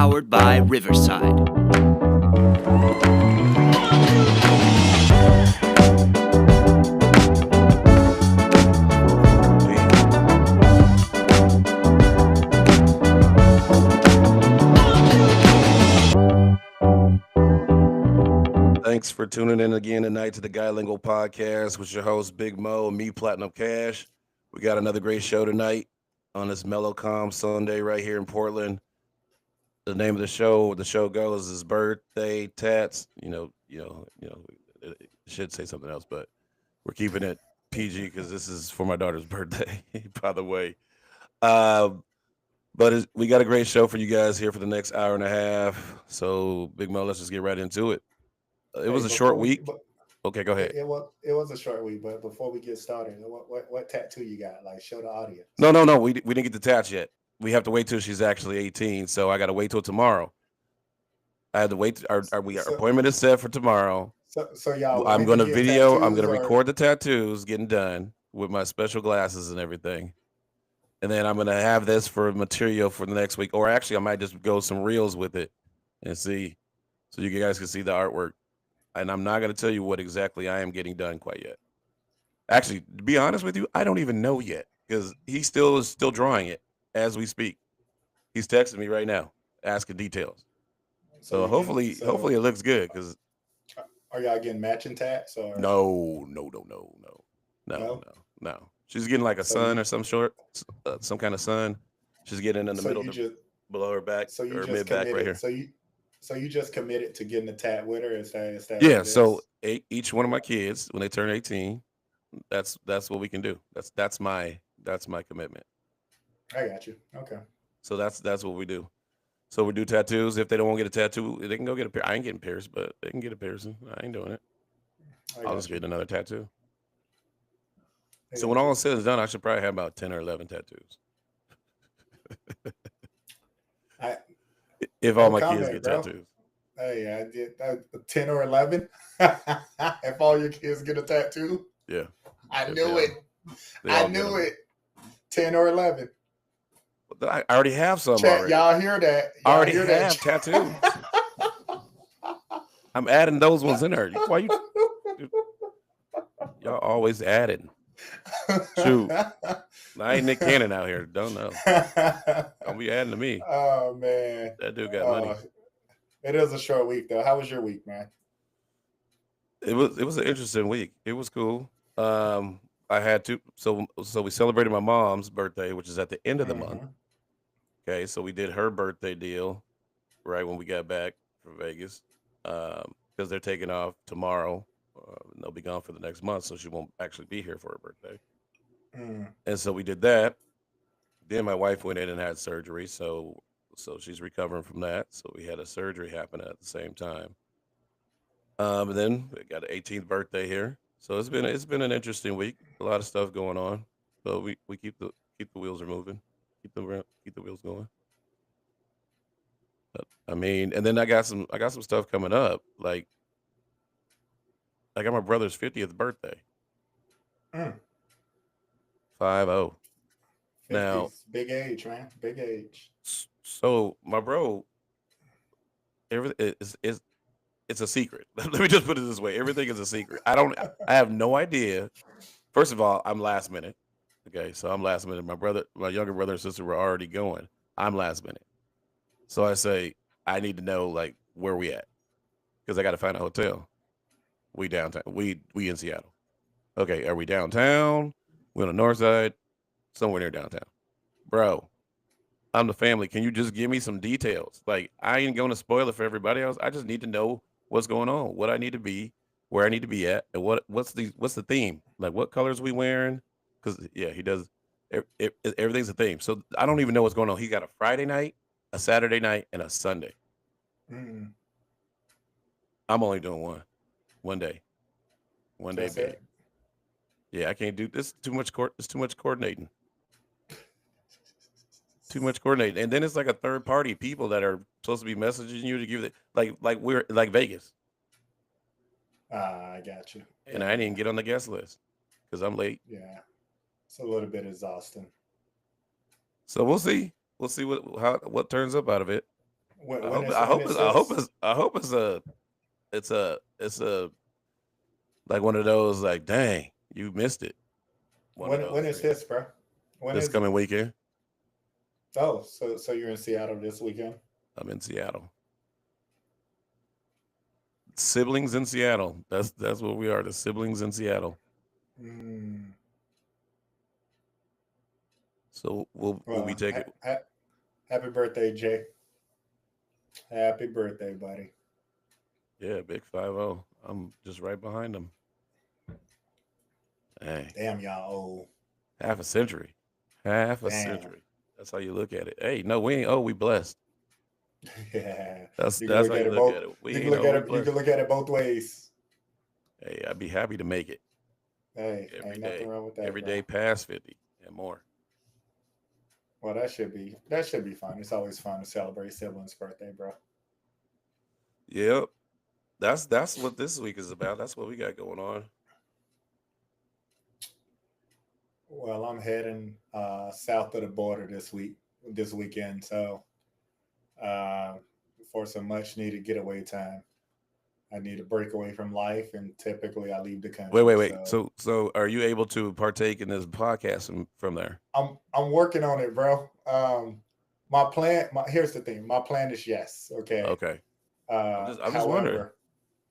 powered by Riverside. Thanks for tuning in again tonight to the Lingual podcast with your host Big Mo and me, Platinum Cash. We got another great show tonight on this Mellow Calm Sunday right here in Portland. The name of the show goes is Birthday Tats. It should say something else, but we're keeping it PG because this is for my daughter's birthday, by the way. Um, we got a great show for you guys here for the next hour and a half. So, Big Mo, let's just get right into it. It Hey, was a short before we week. Okay, go ahead. it was a short week, but before we get started, what tattoo you got? Like, show the audience. No. We didn't get the tats yet. We have to wait till she's actually 18. So I got to wait till tomorrow. I had to wait. Our So appointment is set for tomorrow. so y'all I'm wanting to going to get video. I'm going tattoos to or record the tattoos getting done with my special glasses and everything. And then I'm going to have this for material for the next week. Or actually, I might just go some reels with it and see, so you guys can see the artwork. And I'm not going to tell you what exactly I am getting done quite yet. Actually, to be honest with you, I don't even know yet because he is still drawing it as we speak. He's texting me right now, asking details. so So you can hopefully it looks good. Because are y'all getting matching tats or no. no? She's getting like a So sun you or some kind of sun. She's getting in the so middle, you just below her back so you or just mid back right committed here. so you just committed to getting the tat with her. Is that what Yeah. it So is? each one of my kids, when they turn 18, that's what we can do. That's my commitment. I got you. Okay, So that's what we do. So we do tattoos. If they don't want to get a tattoo, they can go get a piercing. I ain't getting pierced, but they can get a piercing. I ain't doing it. I I'll just got you. get another tattoo. I So when got all you. is said and done, I should probably have about 10 or 11 tattoos. I If all no my kids comment, get bro. tattoos. Hey, I did 10 or 11. If all your kids get a tattoo, Yeah. I If knew it. they I all get knew them. it. 10 or 11. I already have some Chat, already. y'all hear that? I Y'all already hear that? have tattoos. I'm adding those ones in there. Why y'all always adding? Shoot. I ain't Nick Cannon out here. Don't know. Don't be adding to me. Oh man. That dude got Uh, money. it is a short week though. How was your week, man? It was an interesting week. It was cool. I had to so we celebrated my mom's birthday, which is at the end of the month. Hmm. Okay, so we did her birthday deal right when we got back from Vegas. Because they're taking off tomorrow. And they'll be gone for the next month, so she won't actually be here for her birthday. Mm. And so we did that. Then my wife went in and had surgery, so she's recovering from that. So we had a surgery happen at the same time. And then we got an 18th birthday here. So it's been an interesting week. A lot of stuff going on. But we keep the wheels are moving. Keep the wheels going. But, I mean, and then I got some stuff coming up. Like I got my brother's 50th birthday. Mm. 50. Now, 50s. Big age, man. Big age. so my bro, everything is it's a secret. Let me just put it this way: everything is a secret. I have no idea. First of all, I'm last minute. Okay, so I'm last minute. My younger brother and sister were already going. I'm last minute. So I say I need to know like where we at because I got to find a hotel. We downtown. We in Seattle. Okay, are we downtown? We on the north side, somewhere near downtown, bro. I'm the family. Can you just give me some details? Like I ain't gonna spoil it for everybody else. I just need to know what's going on, what I need to be, where I need to be at, and what's the theme? Like what colors we wearing? Because yeah, he does. Everything's a theme. So I don't even know what's going on. He got a Friday night, a Saturday night, and a Sunday. Mm. I'm only doing one day, one day That's big. it. Yeah, I can't do this. Too much court. It's too much coordinating. Too much coordinating, and then it's like a third party people that are supposed to be messaging you to give it like we're like Vegas, I got you. and I Yeah, didn't get on the guest list because I'm late. yeah. It's a little bit exhausting. So we'll see. We'll see what turns up out of it. I when hope is I when hope is it's I hope this? it's I hope it's a like one of those like dang you missed it one of When those is things this, bro? When this is it? coming weekend. Oh, so you're in Seattle this weekend? I'm in Seattle. Siblings in Seattle. That's what we are. The siblings in Seattle. Mm, So we'll be well, taking happy birthday, Jay. Happy birthday, buddy. yeah big 5-0. I'm just right behind them. Hey, Damn, y'all old. half a century, half a Damn. century. That's how you look at it. Hey, no, we ain't. Oh, we blessed. Yeah. That's You can that's look how at you it look both. at it. We You can ain't. look Oh, at we it. You can blessed. look at it both ways. Hey, I'd be happy to make it Hey, every ain't nothing day, wrong with that, every bro. day past 50 and more. Well, that should be fun. It's always fun to celebrate siblings' birthday, bro. Yep. That's what this week is about. That's what we got going on. Well, I'm heading south of the border this weekend. So uh, for some much needed getaway time, I need a break away from life, and typically I leave the Wait, country. wait, wait. So So are you able to partake in this podcast from there? I'm working on it, bro. My plan. Here's the thing. My plan is yes. Okay. Okay. I'm just wondering. However,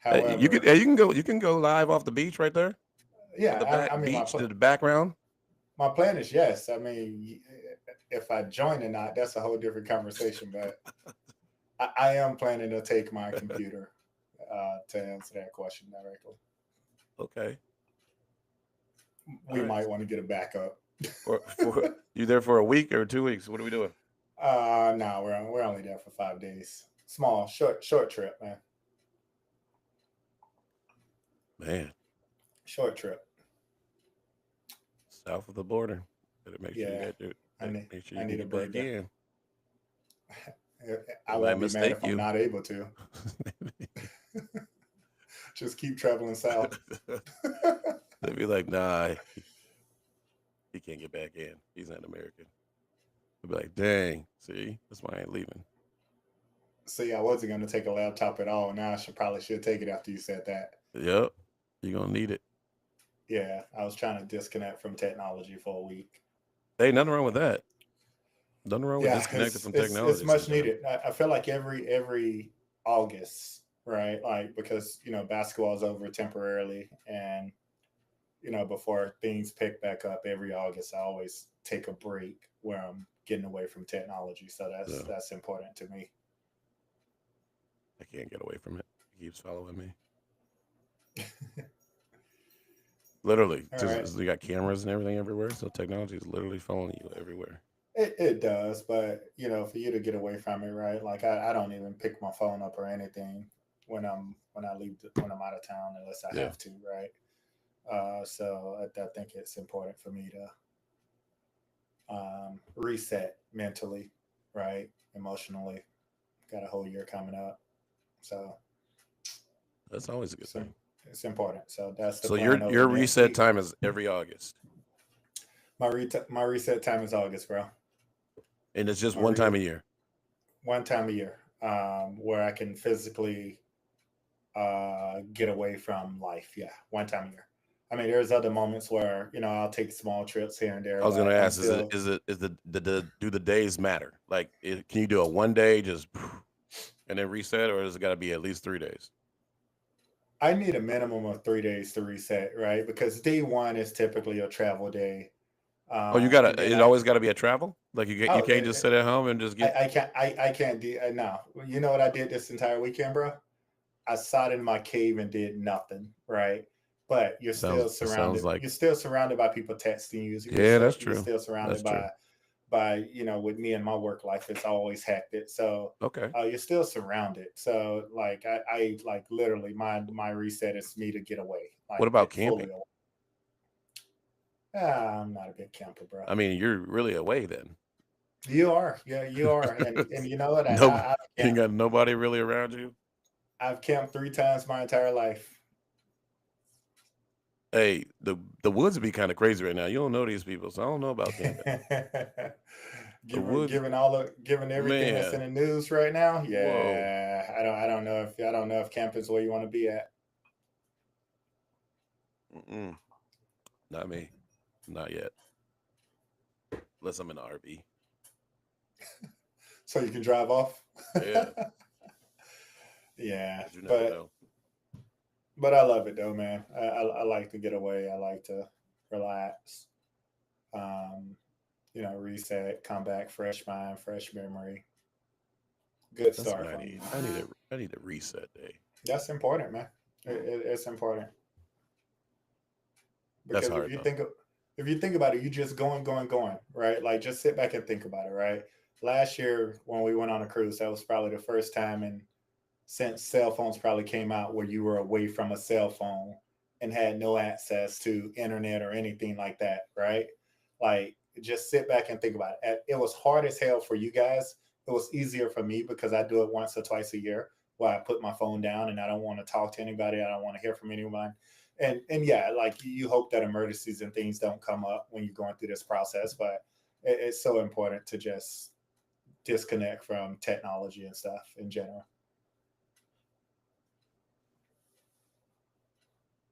however, You can go live off the beach right there with the yeah. back I mean, beach to the background. my plan is yes. I mean, if I join or not, that's a whole different conversation. But I am planning to take my computer to answer that question directly. Okay. All We right. might want to get a backup. For you there for a week or 2 weeks? What are we doing? No, we're only there for 5 days. Small, short trip, man. Man, Short trip. south of the border. Better make sure you Yeah, got your make sure I you can need a get back breather. in. I They might won't be mad mistake if I'm you. not able to. Just keep traveling south. They'd be like, nah, he can't get back in. He's not American. They'd be like, dang, see, that's why I ain't leaving. See, I wasn't going to take a laptop at all. Now I should take it after you said that. Yep, you're gonna need it. Yeah, I was trying to disconnect from technology for a week. Hey, nothing wrong with that. Nothing wrong with Yeah, disconnecting from it's technology much sometimes. needed. I feel like every August, right? Like because basketball is over temporarily, and before things pick back up every August, I always take a break where I'm getting away from technology. So So that's important to me. I can't get away from it. It keeps following me. Literally, All right. just we got cameras and everything everywhere, so technology is literally following you everywhere. It does, but for you to get away from it, right? Like I don't even pick my phone up or anything when I when I'm out of town unless I Yeah, have to, right? So I think it's important for me to reset mentally, right? Emotionally. Got a whole year coming up, so that's always a good it's, thing. it's important. So that's the So plan over your the next reset week. time is every August, My reset time is August, bro. and it's just My one re- time a year. One time a year, where I can physically get away from life. Yeah, one time a year. I mean, there's other moments where I'll take small trips here and there, I was gonna but I'm ask, still. is the do the days matter? Like, can you do a one day just and then reset, or has it got to be at least 3 days? I need a minimum of 3 days to reset, right? Because day one is typically a travel day, Oh, you and gotta. then It always got to be a travel. Like you oh, can't just sit at home and just get. I can't do no. You know what I did this entire weekend, bro? I sat in my cave and did nothing, right? But you're still It sounds surrounded. like You're still surrounded by people texting you. yeah, that's You're true. still That's surrounded true. by with me and my work life, it's always hectic. So Okay. you're still surrounded. So like I like literally my reset is me to get away, What like about get camping? fully away. Ah, I'm not a big camper, bro. I mean, you're really away then. You are, yeah, you are, and you know what? No, you ain't got nobody really around you. I've camped 3 times my entire life. Hey, the woods would be kind of crazy right now. You don't know these people, so I don't know about camping. The Given Woods, given everything that's in man. the news right now, Whoa. yeah, I don't know if camping's where you want to be at. Mm-mm. Not me. Not yet. Unless I'm in an RV. So you can drive off. Yeah, Yeah, but you never know. but I love it though, man. I like to get away. I like to relax. Um, reset, come back, fresh mind, fresh memory. Good That's what start I from you. need. I need a reset day. That's important, man. It's important That's because hard though. if you think about it, you just going, right? Like just sit back and think about it, right? Last year when we went on a cruise, that was probably the first time in since cell phones probably came out where you were away from a cell phone and had no access to internet or anything like that, right? Like just sit back and think about it. It was hard as hell for you guys. It was easier for me because I do it once or twice a year where I put my phone down and I don't want to talk to anybody. I don't want to hear from anyone. And yeah, like you hope that emergencies and things don't come up when you're going through this process, but it's so important to just disconnect from technology and stuff in general.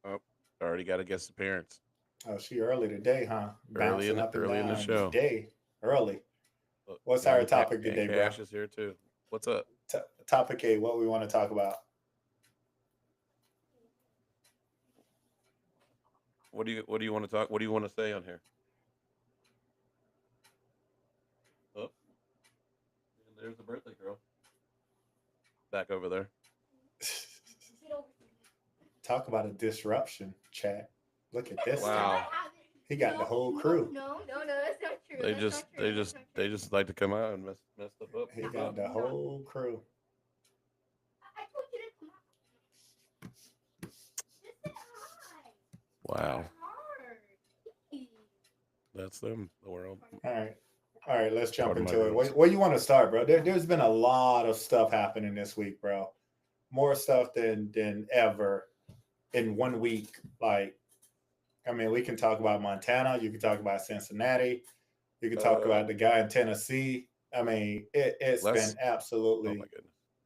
Oh, already got to guess the parents Oh, she early today, huh? Bouncing up and early in the down show. today. Early. Look, What's our topic And today, bro? Cash is here too. What's up? Topic A, what we want to talk about. What do you want to talk? What do you want to say on here? Oh, and there's the birthday girl back over there. Talk about a disruption, chat. Look at this guy. Wow. He got the whole crew. They just like to come out and mess stuff up. He What's got up? the whole crew. Wow. That's them. The world. All right. All right, let's jump Pardon my into it. rules. Where you want to start, bro? There's been a lot of stuff happening this week, bro. More stuff than ever in 1 week. Like, I mean, we can talk about Montana. You can talk about Cincinnati. You can talk about the guy in Tennessee. I mean, it's been Let's. Oh my absolutely goodness.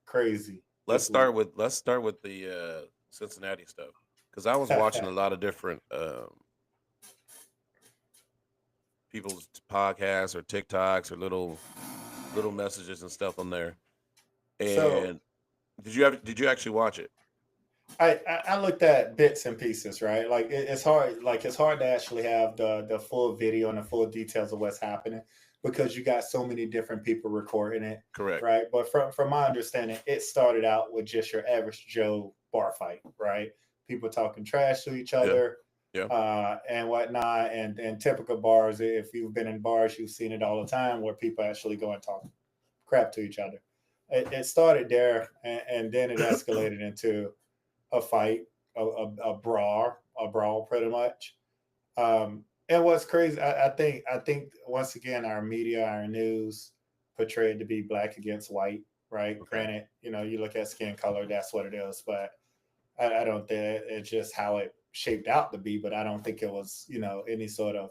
crazy this week. Let's start with the Cincinnati stuff because I was watching a lot of different people's podcasts or TikToks or little messages and stuff on there. So And did you actually watch it? I looked at bits and pieces, right? Like it's hard, it's hard to actually have the full video and the full details of what's happening because you got so many different people recording it, Correct. right? But from my understanding, it started out with just your average Joe bar fight, right? People talking trash to each Yeah. other, Yeah. and whatnot, and typical bars. If you've been in bars, you've seen it all the time where people actually go and talk crap to each other. It started there, and then it escalated into a fight, a brawl, pretty much. And what's crazy, I think once again our media, our news portrayed to be black against white, right? Okay. Granted, you look at skin color, that's what it is, but I don't think it's just how it shaped out to be. But I don't think it was, any sort of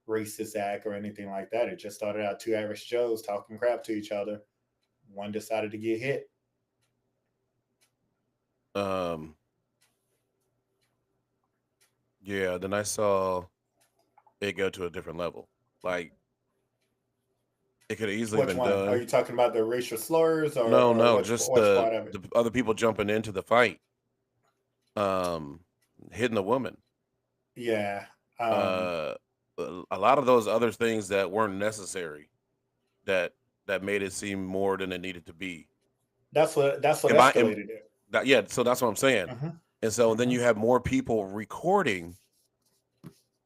racist act or anything like that. It just started out two average Joes talking crap to each other. One decided to get hit. Um. Yeah. Then I saw it go to a different level. Like it could have easily Which been one are done. you talking about? The racial slurs, No, or no, just which part of it? the other people jumping into the fight, um, hitting the woman. Yeah. Um, Uh, a lot of those other things that weren't necessary that made it seem more than it needed to be. that's what Am I am escalated it. that yeah? So that's what I'm saying. Hmm. And so then Hmm. you have more people recording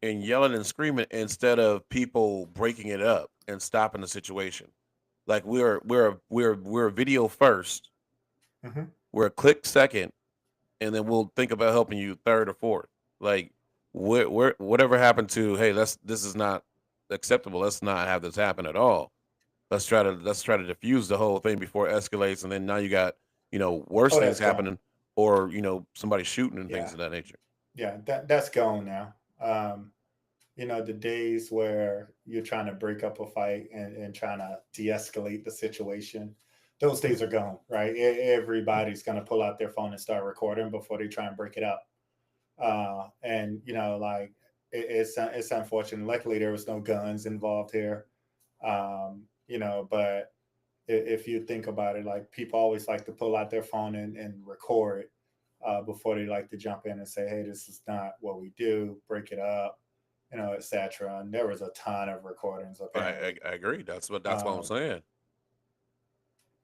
and yelling and screaming instead of people breaking it up and stopping the situation. Like we're a video first, Hmm. we're a click second, and then we'll think about helping you third or fourth. Like whatever happened to hey, this is not acceptable. Let's not have this happen at all. Let's try to diffuse the whole thing before it escalates, and then now you got worse Oh, things that's gone. happening, or somebody shooting and things Yeah, of that nature. yeah. That's gone now. Um, the days where you're trying to break up a fight and trying to de-escalate the situation, those days are gone, right? Everybody's going to pull out their phone and start recording before they try and break it up. And like it's unfortunate. Luckily, there was no guns involved here. But if you think about it, like people always like to pull out their phone and record before they like to jump in and say, "Hey, this is not what we do. Break it up," etc. And there was a ton of recordings apparently. I agree. That's what I'm Um, saying.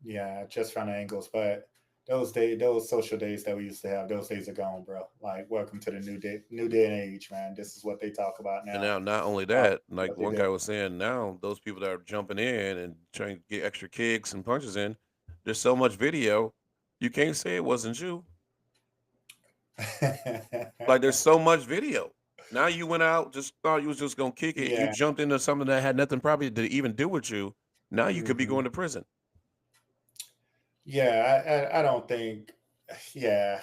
yeah, just from angles, but those days, those social days that we used to have, those days are gone, bro. Like, welcome to the new day and age, man. This is what they talk about And now. now, not only that, like What they one guy do. was saying, now those people that are jumping in and trying to get extra kicks and punches in, there's so much video, you can't say it wasn't you. Like there's so much video. Now you went out, just thought you was just gonna kick it. You Yeah. jumped into something that had nothing probably to even do with you. Now you could be Hmm. going to prison. Yeah, I don't think. Yeah,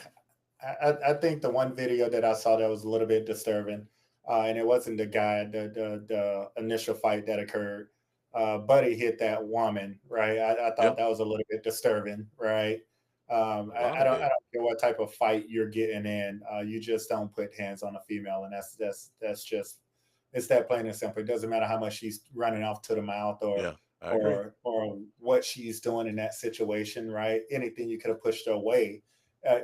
I think the one video that I saw that was a little bit disturbing, and it wasn't the guy, the initial fight that occurred. Buddy hit that woman, right? I Yeah, thought that was a little bit disturbing, right? a lot I of don't I it. don't care what type of fight you're getting in. You just don't put hands on a female, and that's just it's that plain and simple. It doesn't matter how much she's running off to the mouth or Yeah, I agree. or what she's doing in that situation, right? Anything you could have pushed her away,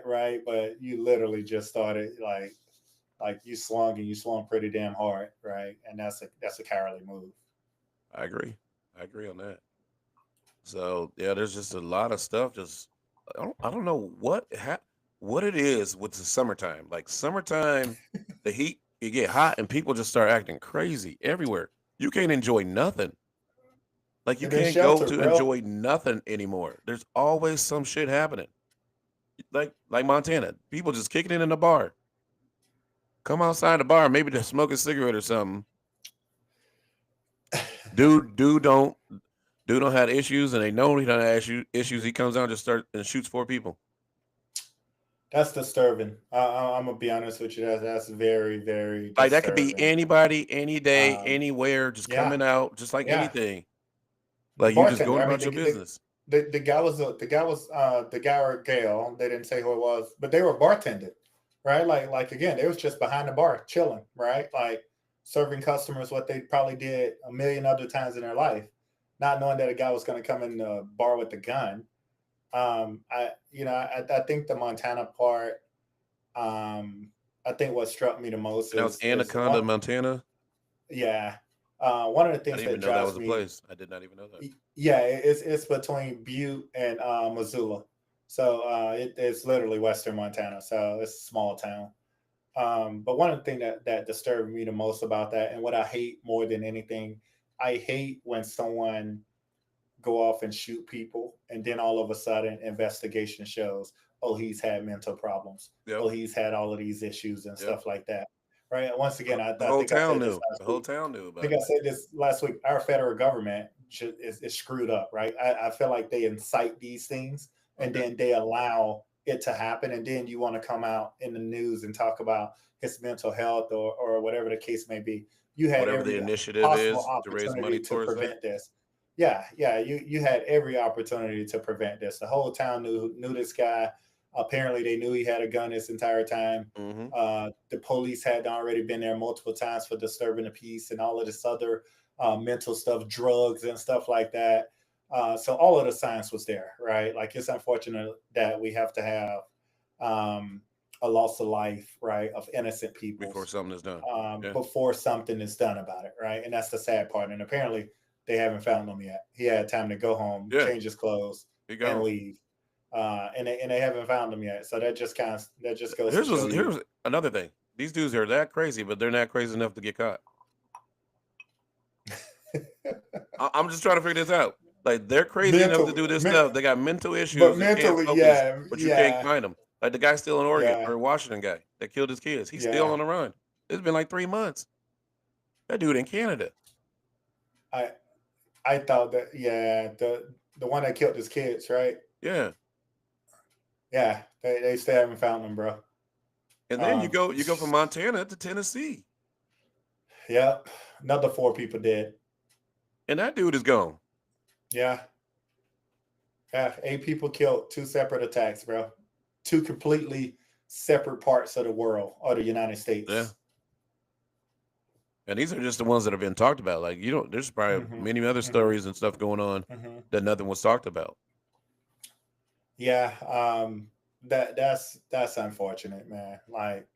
right? But you literally just started like you swung and you swung pretty damn hard, right? And that's a cowardly move. I agree. I agree on that. So yeah, there's just a lot of stuff. Just I don't know what it is with the summertime. Like summertime, the heat it get hot and people just start acting crazy everywhere. You can't enjoy nothing. Like you And then can't go shelter, to bro. enjoy nothing anymore. There's always some shit happening. Like Montana, people just kicking it in the bar. Come outside the bar, maybe to smoke a cigarette or something. Dude, dude don't have issues, and they know he don't have issues. He comes out and just start and shoots four people. That's disturbing. I'm gonna be honest with you. That's very, very Like that could be disturbing. anybody, any day, Um, anywhere, just yeah, coming out, just like yeah. anything. The Like you just bartender. going I mean, about your business. the guy or gal. They didn't say who it was, but they were bartending, right? Like again, they was just behind the bar chilling, right? Like serving customers what they probably did a million other times in their life, not knowing that a guy was going to come in the bar with a gun. I think the Montana part. Um, I think what struck me the most And that was is Anaconda, one. Montana. Yeah, one of the I things didn't even that know that was drives a me. place. I did not even know that. Yeah, it's between Butte and Missoula, so it's literally western Montana. So it's a small town. But one of the things that disturbed me the most about that, and what I hate more than anything, I hate when someone go off and shoot people, and then all of a sudden, investigation shows, oh, he's had mental problems, Yep, oh, he's had all of these issues and yep. stuff like that. Right. And once again, The I whole think I town said this knew. last The whole week. town knew I about think it. I said this last week. Our federal government is screwed up, right? I feel like they incite these things and Okay. then they allow it to happen. And then you want to come out in the news and talk about his mental health or whatever the case may be. You had Whatever the every initiative possible is to raise money opportunity to towards that. prevent this. Yeah, yeah, you had every opportunity to prevent this. The whole town knew this guy. Apparently, they knew he had a gun this entire time. Hmm. The police had already been there multiple times for disturbing the peace and all of this other mental stuff, drugs and stuff like that. So all of the science was there, right? Like it's unfortunate that we have to have um, a loss of life, right, of innocent Before peoples something is done. Yeah. before something is done about it, right? And that's the sad part. And apparently, they haven't found him yet. He had time to go home, Yeah. change his clothes, He and gone. leave. And they haven't found him yet. So that just goes to show you. Here's another thing. These dudes are that crazy, but they're not crazy enough to get caught. I'm just trying to figure this out. Like they're crazy enough to mental, do this men, stuff. They got mental but issues and can't mentally, focus, yeah, but you can't yeah, find them. Like the guy still in Oregon yeah, or Washington guy that killed his kids. He's still yeah. on the run. It's been like 3 months. That dude in Canada. I I thought that, yeah, the one that killed his kids, right? Yeah. Yeah, they still haven't found him, bro. And then Um, you go from Montana to Tennessee. Yep. Another 4 people dead. And that dude is gone. Yeah. Yeah. 8 people killed. 2 separate attacks, bro. 2 completely separate parts of the world or the United Yeah. States. And these are just the ones that have been talked about. Like, there's probably Hmm. many other Hmm. stories and stuff going on Hmm. that nothing was talked about. Yeah. That's unfortunate, man. Like,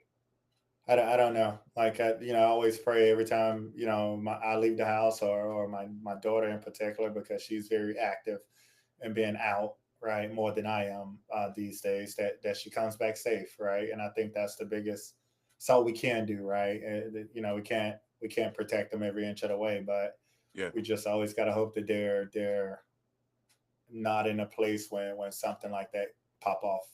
I don't know. Like, I always pray every time, I leave the house, or my daughter in particular, because she's very active and being out, right, more than I am these days, that she comes back safe, right. And I think that's the biggest. It's all we can do, right. We can't protect them every inch of the way, but Yeah. we just always got to hope that they're not in a place when something like that pop off,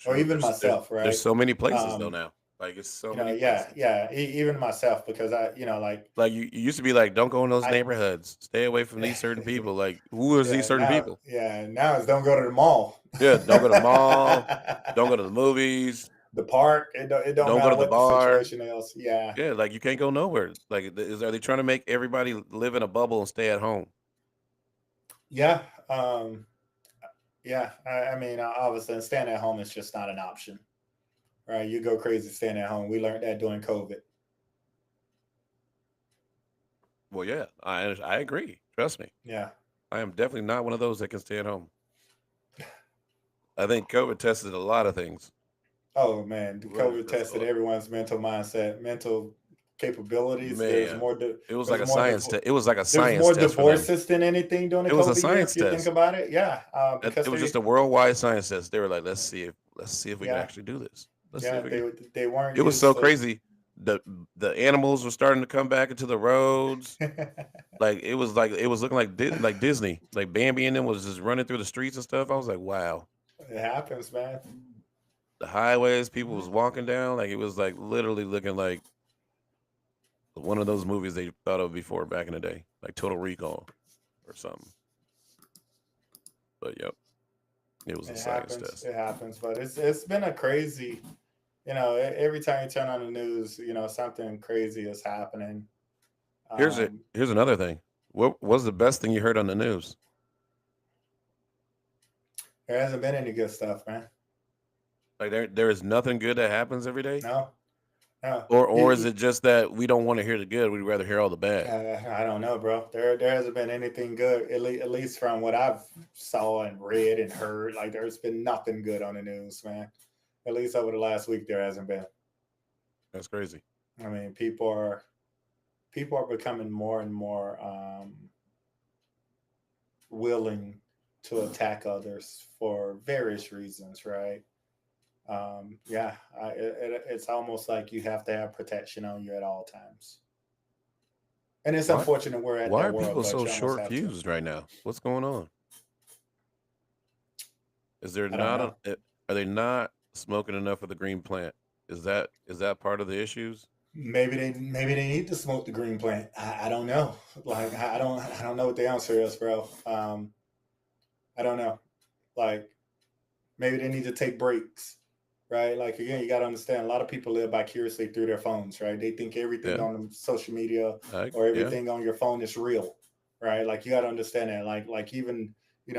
or True. even There's myself, there's right. so many places though um now. Like, it's so many yeah, places. yeah, even myself, because like Like, you used to be like, don't go in those I neighborhoods. Stay away from these certain people. Like, who is these certain people? now it's don't go to the mall. Yeah, don't go to the mall. Don't go to the movies. The park, it don't Don't go matter to the what the bar. situation is. Yeah. Yeah, like, you can't go nowhere. Like, are they trying to make everybody live in a bubble and stay at home? Yeah. Yeah, I mean, obviously staying at home is just not an option, right. You go crazy staying at home. We learned that during COVID. Well, yeah, I agree. Trust me. Yeah. I am definitely not one of those that can stay at home. I think COVID tested a lot of things. Oh man, the Really COVID tested a tested lot. everyone's mental mindset, mental capabilities. There's Man, more it was like there's a more science test. It was like a there's science more test for them. divorces than anything during the It was a COVID year, science if you think test. about it. Yeah, It because was they just a worldwide science test. They were like, let's see if we can yeah, actually do this. Let's see yeah, if we they can. they weren't It was so used to. crazy. The animals were starting to come back into the roads. Like it was looking like Disney. Like Bambi and them was just running through the streets and stuff. I was like, wow. It happens, man. The highways, people was Mhm. walking down. Like, it was like literally looking like one of those movies they thought of before back in the day, like Total Recall or something. But yep, it was a It science happens. test. It happens. But it's been a crazy. Every time you turn on the news, something crazy is happening. Here's it. Um, Here's another thing. What was the best thing you heard on the news? there hasn't been any good stuff, man. Like, there is nothing good that happens every day, No, no. or is it just that we don't want to hear the good? We'd rather hear all the bad. I don't know, bro. There hasn't been anything good, at least from what I've saw and read and heard. Like, there's been nothing good on the news, man. At least over the last week, there hasn't been. That's crazy. I mean, people are becoming more and more willing to attack others for various reasons, right? Yeah, it's almost like you have to have protection on you at all times, and it's Why? unfortunate we're at Why that are world, people but so you almost short have to. fused right now? What's going on? Is there I don't not know. are they not smoking enough of the green plant? Is that part of the issues? Maybe they need to smoke the green plant. I don't know. Like, I don't know what the answer is, bro. I don't know. Like, maybe they need to take breaks, right? Like, again, you got to understand, a lot of people live vicariously through their phones, right? They think everything Yeah. on social media I or yeah. everything on your phone is real, right? Like, you got to understand that. Like even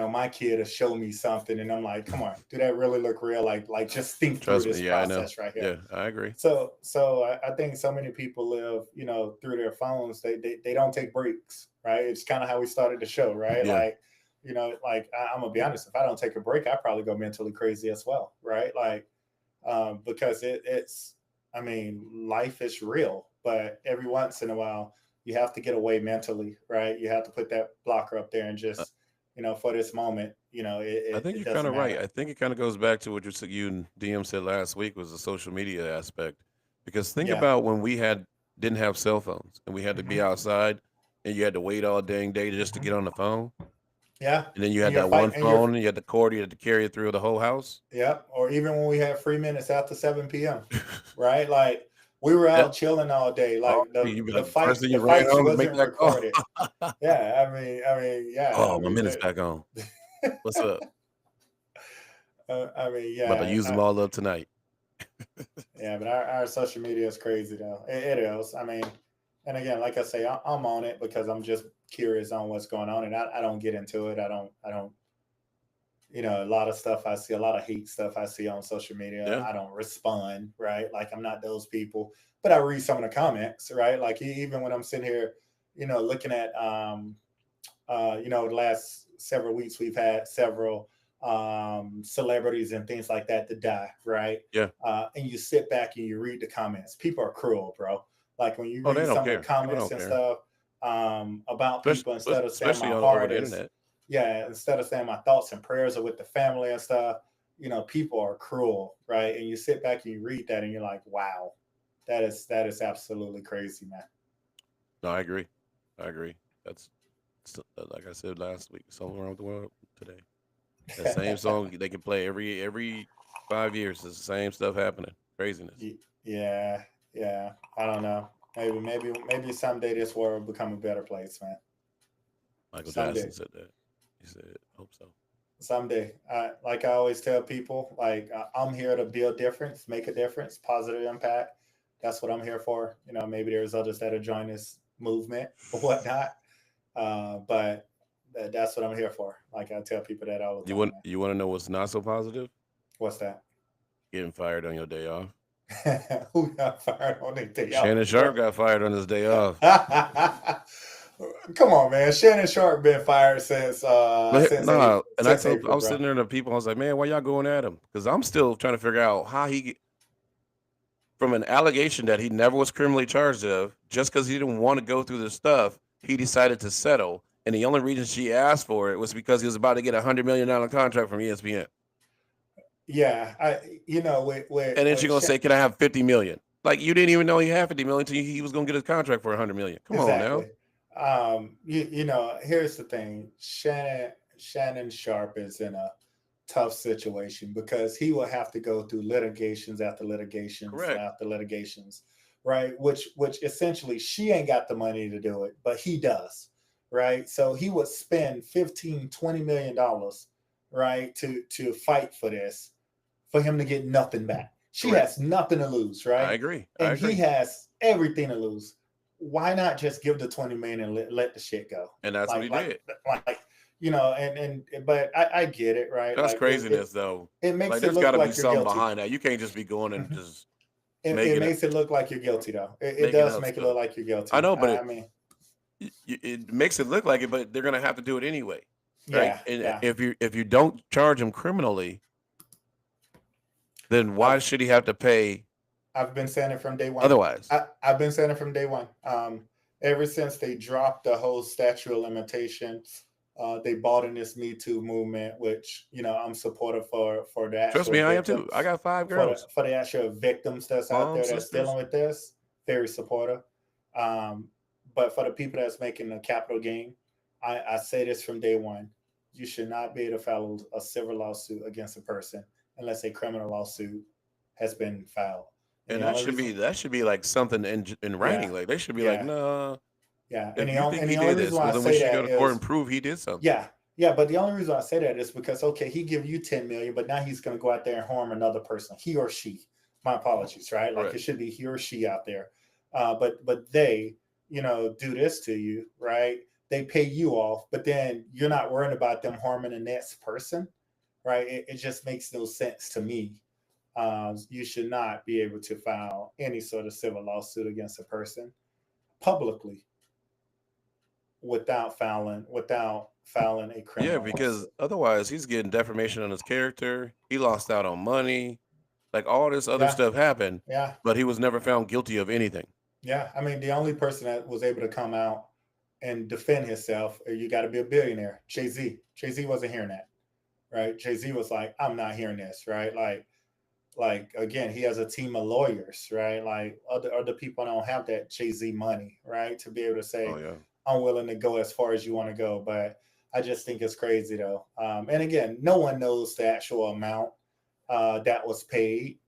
my kid has shown me something, and I'm like, come on, do that really look real? Like just think through Trust me. this Yeah, I know. process right here. Yeah, I agree. So I think so many people live, through their phones. They don't take breaks, right? It's kind of how we started the show, right? Yeah. Like, like, I'm gonna be honest. If I don't take a break, I probably go mentally crazy as well, right? Like, because it's, I mean, life is real, but every once in a while, you have to get away mentally, right? You have to put that blocker up there and Uh, just, for this moment, I it, think it you're kind doesn't of right. matter. I think it kind of goes back to what you and DM said last week was the social media aspect. Because think Yeah. about when we didn't have cell phones and we had to be Hmm. outside and you had to wait all dang day just to get Hmm. on the phone. Yeah. And then you And had you're that one fighting, and you're phone and you had the cord you had to carry it through the whole house. yeah, or even when we had free minutes after 7 p.m., right? Like, we were Yep. out chilling all day. Oh, Like, the you'd be the like the first fight thing the you ran fights home to make wasn't that call. recorded. Yeah, I mean, yeah, Oh, my minute's back on. What's up? I mean, About to yeah, use them all up tonight. Yeah, but our social media is crazy though. It is. I mean, and again, like I say, I'm on it because I'm just curious on what's going on, and I don't get into it. I don't. A lot of stuff I see, a lot of hate stuff I see on social media. Yeah, I don't respond, right? Like I'm not those people, but I read some of the comments, right? Like even when I'm sitting here, looking at, the last several weeks we've had several celebrities and things like that to die, right? yeah. And you sit back and you read the comments. People are cruel, bro. Like when you Oh, they read don't some of the care. People comments don't and care, stuff about especially people, instead of saying especially my on over heart the is, internet. yeah, instead of saying my thoughts and prayers are with the family and stuff, people are cruel, right? And you sit back and you read that and you're like, wow, that is absolutely crazy, man. No, I agree. I agree. That's like I said last week. Song around the world today. That same song they can play every 5 years. It's the same stuff happening. Craziness. Yeah, yeah. I don't know. Maybe someday this world will become a better place, man. Michael Someday. Jackson said that. He said, "Hope so." Someday. Like I always tell people, like I'm here to build difference, make a difference, positive impact. That's what I'm here for. Maybe there's others that will join this movement or whatnot. But that's what I'm here for. Like I tell people that all the time, man. You want to know what's not so positive? What's that? Getting fired on your day off. Who got fired on their day off, Shannon bro? Sharp got fired on his day off. Come on, man. Shannon Sharp been fired since Nah, and since I April, was bro. sitting there to people. I was like, man, why y'all going at him? Because I'm still trying to figure out how from an allegation that he never was criminally charged of, just because he didn't want to go through the stuff, he decided to settle. And the only reason she asked for it was because he was about to get $100 million contract from ESPN. Yeah, And then she's gonna say, "Can I have 50 million?" Like you didn't even know he had 50 million until he was gonna get his contract for 100 million. Come on now. exactly. Here's the thing. Shannon Sharp is in a tough situation because he will have to go through litigations after litigations Correct. after litigations, right? Which essentially she ain't got the money to do it, but he does, right? So he would spend 15-20 million dollars, right, to fight for this, for him to get nothing back. She Correct. has nothing to lose, I right? agree. I And he agree. has everything to lose. Why not just give the 20 million and let the shit go? And that's what Like he like did. like and but I get it, right? That's Like craziness, though. it Like, makes it there's look got to be like you're something guilty. behind that. You can't just be going and Mhm. just It making it, makes it look like you're guilty, though. It making does up make it look stuff. like you're I guilty. know, but I mean, it makes it look like it. But they're gonna have to do it anyway, right? yeah, And yeah. if you don't charge him criminally, then why I've should he have to pay I've been saying it from day one. otherwise? I've been saying it from day one. Ever since they dropped the whole statute of limitation, they bought in this Me Too movement, which I'm supportive for the Trust actual me, I am too. I victims, got five for the girls, for the actual victims that's out mom, there that's dealing sisters. with this. Very supportive. Um, but for the people that's making the capital gain, I say this from day one: you should not be able to file a civil lawsuit against a person unless a criminal lawsuit has been filed. And And the that only should reason, be like something in yeah, writing. Like they should be like, yeah, nah. yeah. If you think And he the only did reason this, why well, I then we say should go that to court and is, prove he did something. yeah, yeah. But the only reason why I say that is because, okay, he give you 10 million, but now he's going to go out there and harm another person, he or she. My apologies, right? Like it Correct. should be he or she out there. But they, do this to you, right? They pay you off, but then you're not worrying about them harming the next person, right? It just makes no sense to me. You should not be able to file any sort of civil lawsuit against a person publicly without filing a Yeah, criminal because lawsuit. otherwise he's getting defamation on his character. He lost out on money. Like all this other Yeah, stuff happened, yeah, but he was never found guilty of anything. yeah. I mean, the only person that was able to come out and defend himself, you got to be a billionaire. Jay Z. Jay Z wasn't hearing that, right? Jay Z was like, I'm not hearing this, right? Like again, he has a team of lawyers, right? Like other people don't have that Jay Z money, right? To be able to Oh say, yeah. I'm willing to go as far as you want to go. But I just think it's crazy though. And again, no one knows the actual amount that was paid.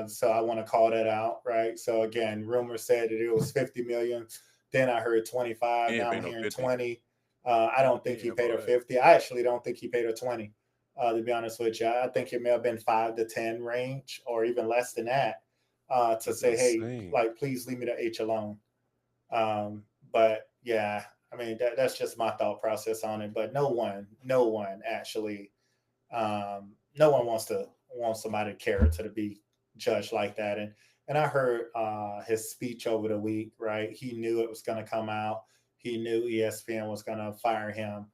So I want to call that out, right? So again, rumors said that it was 50 million. Then I heard He 25. ain't Now pay I'm no hearing 50. 20. I don't He think ain't he have paid all her that. 50. I actually don't think he paid her 20. To be honest with you, I think it may have been 5 to 10 range, or even less than that, to That's say, hey, insane. like, please leave me the H alone. But yeah, I mean, that's just my thought process on it. But no one actually, no one wants somebody character to be judged like that. And I heard his speech over the week. Right, he knew it was going to come out. He knew ESPN was going to fire him.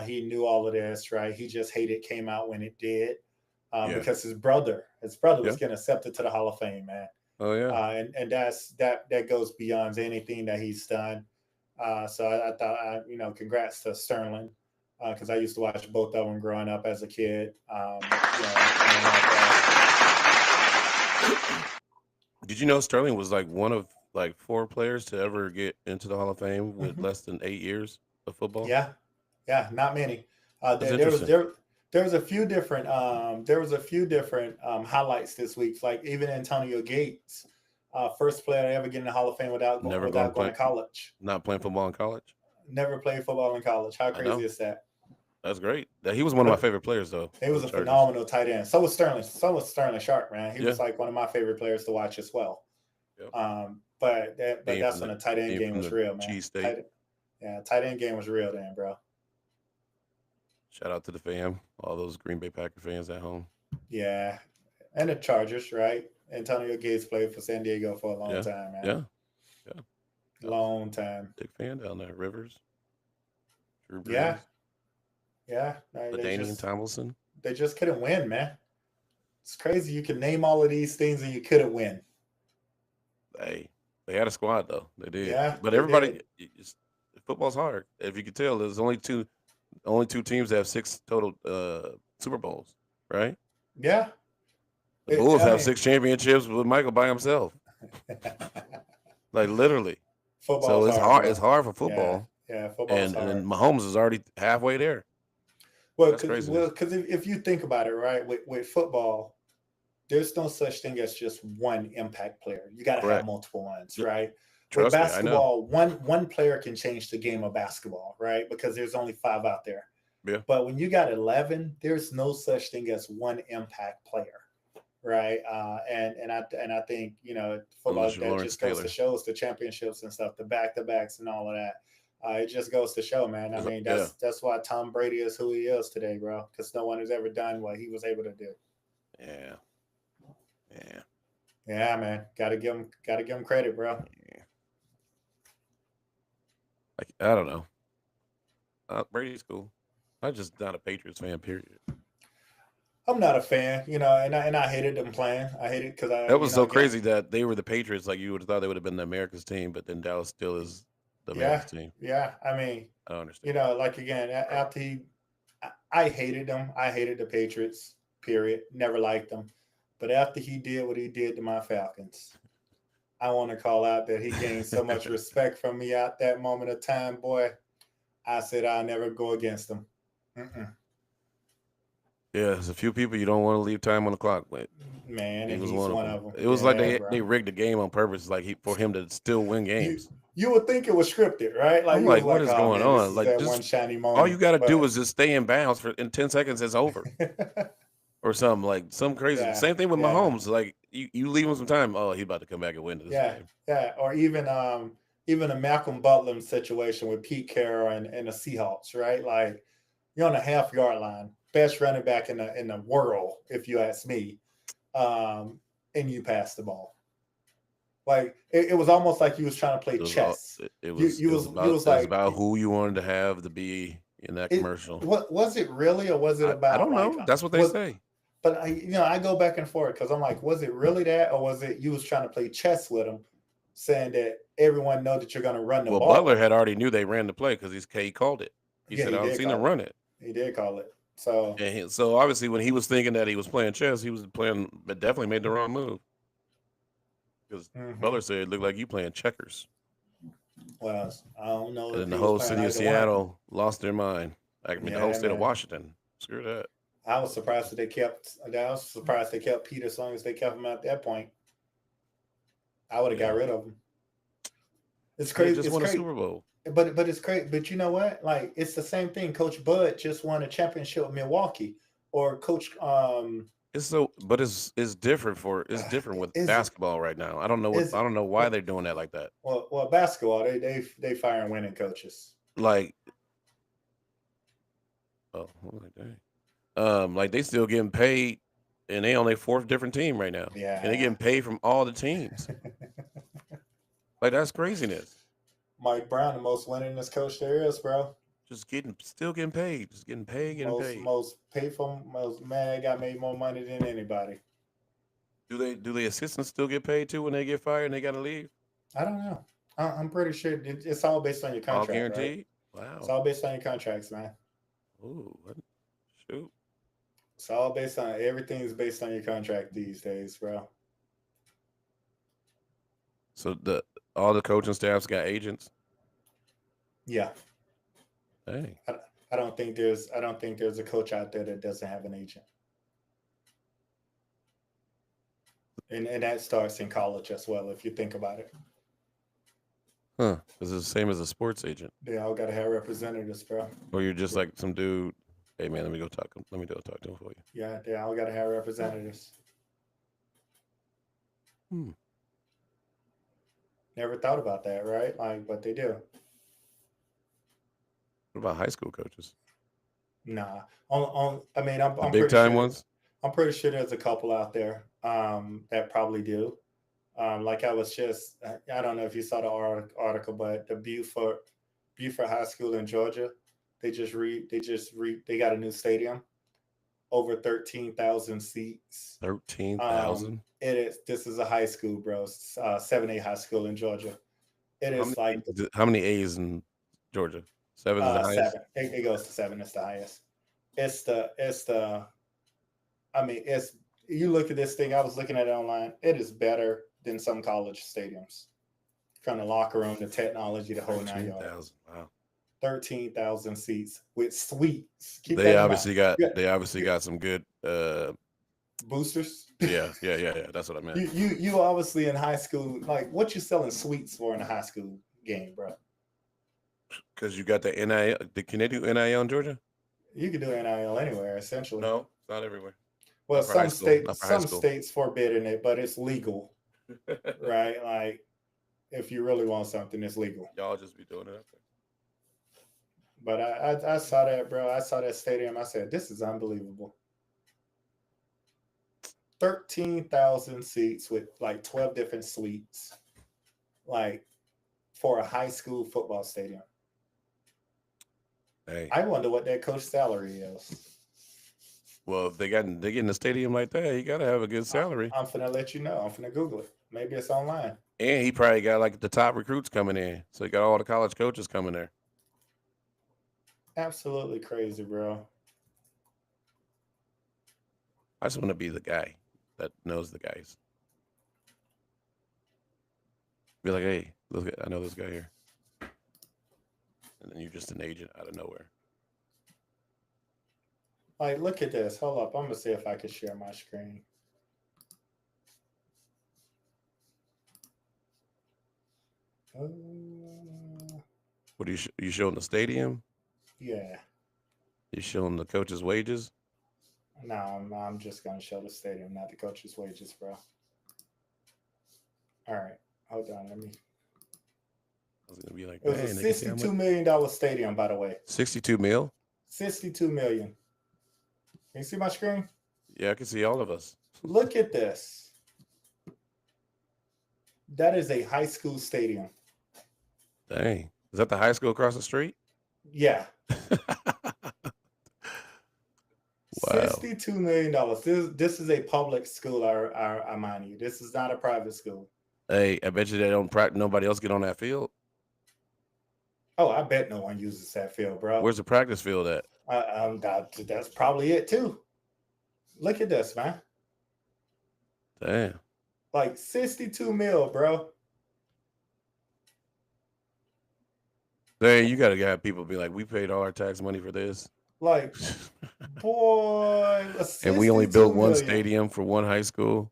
He knew all of this. Right, he just hated it came out when it did, Yeah. because his brother was Yeah. getting accepted to the Hall of Fame, man. Oh yeah. And that goes beyond anything that he's done. So I thought, congrats to Sterling, because I used to watch both of them growing up as a kid. And Did you know Sterling was like one of like 4 players to ever get into the Hall of Fame with Mhm. less than 8 years of football? Yeah, yeah, not many. That's There was interesting. there was a few different highlights this week. Like even Antonio Gates, first player to ever get in the Hall of Fame Never going to without going play, to college. not playing football in college. Never played football in college. How I crazy know. is that? That's great. He was one of my But favorite players though he for was the a Chargers. phenomenal tight end. So was Sterling. So was Sterling Sharp, man. He Yeah. was like one of my favorite players to watch as well. Yep. But that's when the tight end Came game from was the real, man. cheese state. Tight end game was real then, bro. Shout out to the fam, all those Green Bay Packer fans at home. Yeah, and the Chargers, right? Antonio Gates played for San Diego for a long Yeah. time, man. Yeah. Yeah. I was Long time. a big fan down there. Rivers, Drew Yeah, Brees, yeah. LaDainian Tomlinson. They just couldn't win, man. It's crazy. You can name all of these things and you couldn't win. Hey, they had a squad though. They did. Yeah, But they everybody, did. football's hard. If you could tell, there's only two teams that have 6 total Super Bowls, right? Yeah. The Bulls I have mean, 6 championships with Michael by himself, like literally. So football's it's hard, hard. It's bro. hard for Yeah, football, yeah. Football's and hard. then Mahomes is already halfway there. Well, That's craziness. because if you think about it, right, with football, there's no such thing as just one impact player. You got to have Correct. multiple ones, Ju- right? With Trust me, I know. basketball, one player can change the game of basketball, right? Because there's only 5 out there. Yeah. But when you got 11, there's no such thing as one impact player, right? And I think football, Unless you're that Lawrence just goes to Taylor. show us the championships and stuff, the back to backs and all of that. It just goes to show, man. I mean, Yeah. that's why Tom Brady is who he is today, bro. Because no one has ever done what he was able to do. Yeah. Yeah. Yeah, man. Gotta give him credit, bro. Yeah. Like I don't know. Brady's cool. I'm just not a Patriots fan. Period. I'm not a fan, and I hated them playing. I hated because That was so again, crazy that they were the Patriots. Like you would have thought they would have been the America's team, but then Dallas still is the yeah, America's team. yeah. I mean, I don't understand. like again, after I hated them. I hated the Patriots. Period. Never liked them. But after he did what he did to my Falcons, I want to call out that he gained so much respect from me at that moment of time, boy. I said I'll never go against him. Mm-mm. Yeah, there's a few people you don't want to leave time on the clock with. Man, He and was he's one of one them. of them. It was like Yeah, they bro. rigged the game on purpose, like for him to still win You games. you would think it was scripted, right? Like I'm you was like, what like, is oh going man, this on? is Like, that one just shiny all you moment. got to do But is just stay in bounds for in 10 seconds. It's over or something like some crazy. yeah, Same thing with yeah, Mahomes. Like you leave him some time. Oh, he's about to come back and win this yeah, game. yeah. Or even a Malcolm Butler situation with Pete Carroll and the Seahawks, right? Like you're on the half-yard line, best running back in the world, if you ask me, and you pass the ball. Like it was almost like you was trying to play It was all. chess. It You was. you It was was you about. was It was like about who you wanted to have to be in that it. commercial. What was it really, or was it I about don't like know. That's what they was? say. But I go back and forth because I'm like, was it really that, or was it you was trying to play chess with him, saying that everyone know that you're going to run the Well, Butler ball? had already knew they ran the play because he called it. He Yeah, said, he "I've did seen them call it. run it." He did call it. So, So obviously, when he was thinking that he was playing chess, he was playing, but definitely made the wrong move because hmm Butler said it looked like you playing checkers, well, I don't know and if then the he was whole playing city of either one. Seattle lost their mind. I mean, the whole Yeah, state of man. Washington. Screw that. I was surprised that they kept. I was surprised they kept Pete as long as they kept him at that point. I would have got Yeah, rid of him. It's he had crazy. just It's won a crazy. Super Bowl. But it's crazy. But you know what? Like it's the same thing. Coach Bud just won a championship with Milwaukee. or coach. It's so, but it's different it's different with Is basketball right now. is I don't know why well, they're doing that like that. basketball they fire winning coaches. Like, oh, dang. Like they still getting paid, and they on their fourth different team right now, and they Yeah. getting paid from all the teams. Like that's craziness. Mike Brown, the most winningest coach there is, bro. Still getting paid, just getting paid. Most painful, most man got made more money than anybody. Do the assistants still get paid too when they get fired and they got to leave? I don't know. I'm pretty sure it's all based on your All contract, right? guaranteed. It's Wow. all based on your contracts, man. Ooh, shoot. It's all based on everything's based on your contract these days, bro. So the all the coaching staffs got agents. Yeah, Dang. I, I don't think there's a coach out there that doesn't have an agent, and that starts in college as well. If you think about it, Huh? Is it the same as a sports agent, they all got to have representatives, bro. or you're just like some dude? Hey man, let me go talk. Let me go talk to him for you. Yeah, they all got to have representatives. Hmm. Never thought about that, right? Like, but they do. What about high school coaches? Nah, I mean, The big time ones? I'm pretty sure there's a couple out there that probably do. Like I was just, I don't know if you saw the article, but the Buford High School in Georgia, they got a new stadium, over 13,000 seats. 13,000. This is a high school, bro. 7A high school in Georgia. It How is many like how many A's in Georgia? Seven is the highest. seven. It goes to seven. It's the highest. It's the I mean, it's you look at this thing. I was looking at it online. It is better than some college stadiums. From the locker room, the technology, the whole nine yards. 13,000. Wow. 13,000 seats with suites. Keep They that in mind. obviously got Yeah, they obviously yeah, got some good boosters. yeah. That's what I meant. You obviously in high school. Like, what you selling suites for in a high school game, bro? Because you got the NIL. Can they do NIL in Georgia? You could do NIL anywhere, essentially. No, it's not everywhere. Well, Not for high school. Not for high some school. states forbidden it, but it's legal, right? Like, if you really want something, it's legal. Y'all just be doing it up there. But I saw that, bro. I saw that stadium. I said, this is unbelievable. 13,000 seats with like 12 different suites, like for a high school football stadium. Hey, I wonder what that coach salary is. well, if they get in a stadium like that, you gotta have a good salary. I'm finna let you know. I'm finna Google it. Maybe it's online. And he probably got like the top recruits coming in. So he got all the college coaches coming there. Absolutely crazy, bro. I just want to be the guy that knows the guys. Be like, hey, look, I know this guy here. And then you're just an agent out of nowhere. Like, look at this. Hold up. I'm gonna see if I can share my screen. Uh, What are you showing the stadium? yeah. You showing the coaches' wages? No, I'm just gonna show the stadium, not the coach's wages, bro. All right. Hold on. Let me. I was gonna be like, It was a dang, they can see how much. $62 million stadium, by the way. 62 mil? 62 million. Can you see my screen? Yeah, I can see all of us. Look at this. That is a high school stadium. Dang. Is that the high school across the street? Yeah. Wow. $62 million. This is a public school, I mind you. This is not a private school. Hey, I bet you they don't nobody else get on that field. Oh, I bet no one uses that field, bro. Where's the practice field at? That's probably it too. Look at this, man. Damn. Like 62 mil, bro. Dang, you gotta have people be like, we paid all our tax money for this. Like, boy, And we only built one million. stadium for one high school.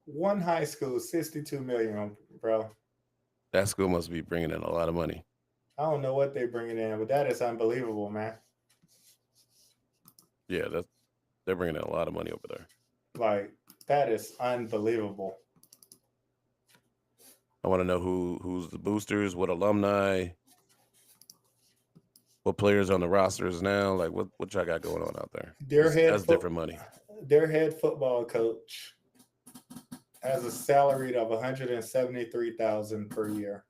One high school, 62 million, bro. That school must be bringing in a lot of money. I don't know what they're bringing in, but that is unbelievable, man. Yeah, They're bringing in a lot of money over there. Like that is unbelievable. I want to know who's the boosters, what alumni, what players on the rosters now. Like what y'all got going on out there? Their head That's foot, different money. their head football coach has a salary of 173,000 per year.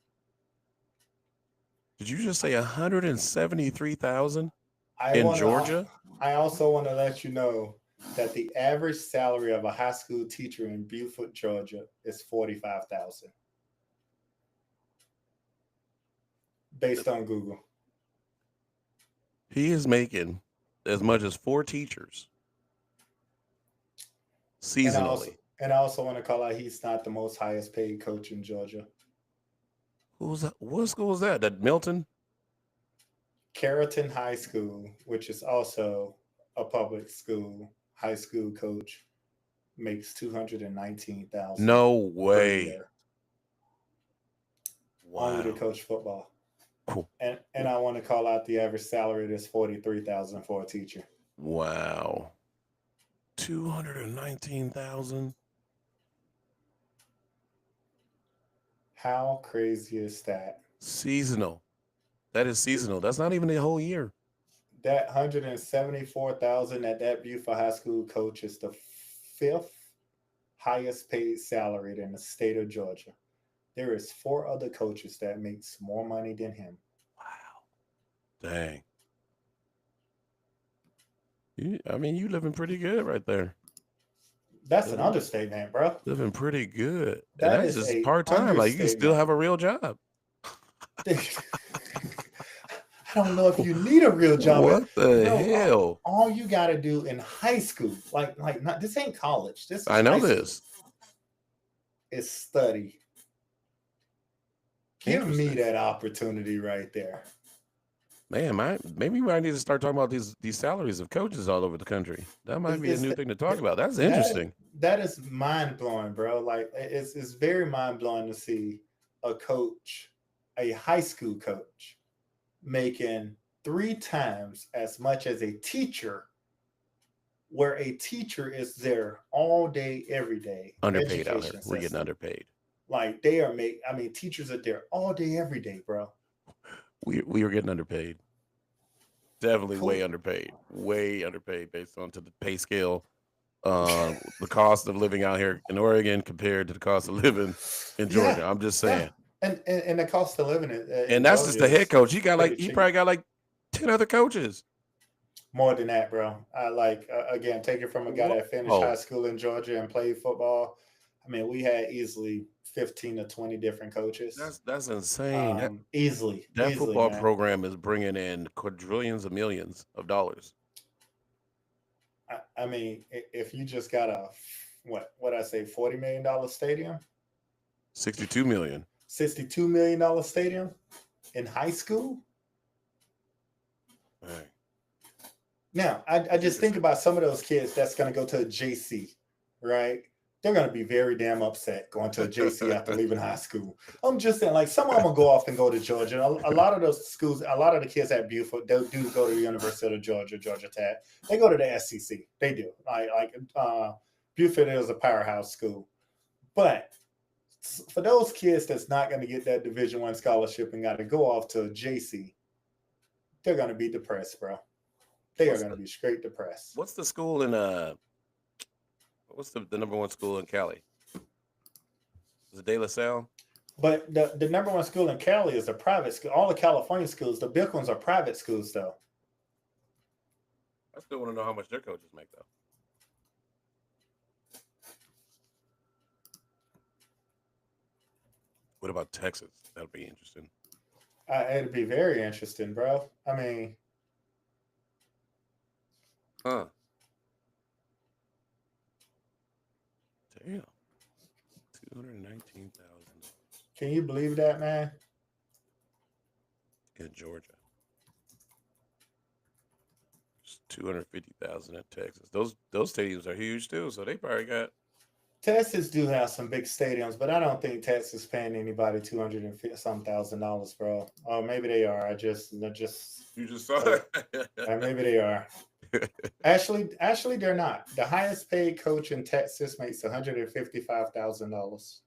Did you just say 173,000 I in want to. Georgia? I also want to let you know that the average salary of a high school teacher in Beaufort, Georgia, is 45,000, based on Google. He is making as much as 4 teachers And I also seasonally. and I also want to call out he's not the most highest paid coach in Georgia. Who's that? What school is that? That Milton? Carrollton High School, which is also a public school, high school coach makes 219,000 No per way. year only to Wow. coach football. Cool. And I want to call out the average salary that's 43,000 for a teacher. Wow. 219,000. How crazy is that? Seasonal. That is seasonal. That's not even the whole year. That 174,000 at that Buford High School coach is the fifth highest paid salary in the state of Georgia. There is four other coaches that makes more money than him. Wow. Dang. I mean, you living pretty good right there. That's an Living, understatement, bro. living pretty good. And That that's is just a part time. Like you can still understatement. have a real job. I don't know if you need a real job, What the bro. hell? All you got to do in high school, like not this ain't college. This is I know high school. this. Is study. Give me Interesting. that opportunity right there. Man, maybe I need to start talking about these salaries of coaches all over the country. That might be a It's new thing to talk about. That's that interesting. that is mind blowing, bro. Like it's very mind blowing to see a coach, a high school coach, making 3 times as much as a teacher, where a teacher is there all day, every day. Underpaid out here. Education We're getting system. underpaid. Like they are I mean, teachers are there all day, every day, bro. We are getting underpaid. Definitely way Cool. underpaid. Way underpaid based on to the pay scale. The cost of living out here in Oregon compared to the cost of living in Yeah, Georgia. I'm just yeah. saying. And the cost of living And in that's just Georgia the head is coach. pretty He cheap. probably got like 10 other coaches. More than that, bro. I like again, take it from a guy that finished high Whoa. school in Georgia and played football. I mean, we had easily 15 to 20 different coaches. That's insane. That Easily, football man. program is bringing in quadrillions of millions of dollars. I mean, if you just got a what I say, $40 million stadium, 62 million. $62 million stadium in high school. Right. Now, I just think Interesting. about some of those kids that's going to go to a JC, right? They're going to be very damn upset going to a JC after leaving high school. I'm just saying, like, some of them will go off and go to Georgia. A lot of those schools, a lot of the kids at Buford, they do go to the University of Georgia, Georgia Tech. They go to the SEC. They do. Buford is a powerhouse school. But for those kids that's not going to get that Division I scholarship and got to go off to a JC, they're going to be depressed, bro. They are what's going to the be straight depressed. what's the school in what's the number one school in Cali? Is it De La Salle? But the number one school in Cali is a private school. All the California schools, the big ones are private schools, though. I still want to know how much their coaches make though. What about Texas? That'll be interesting. It'd be very interesting, bro. I mean, Huh. Damn. $219,000 can you believe that, man? in Georgia. 250,000 in Texas. Those stadiums are huge too, so they probably got. Texas do have some big stadiums, but I don't think Texas paying anybody $250,000, bro. Oh, maybe they are. I just You just saw so it. maybe they are. Actually, they're not. The highest paid coach in Texas makes $155,000.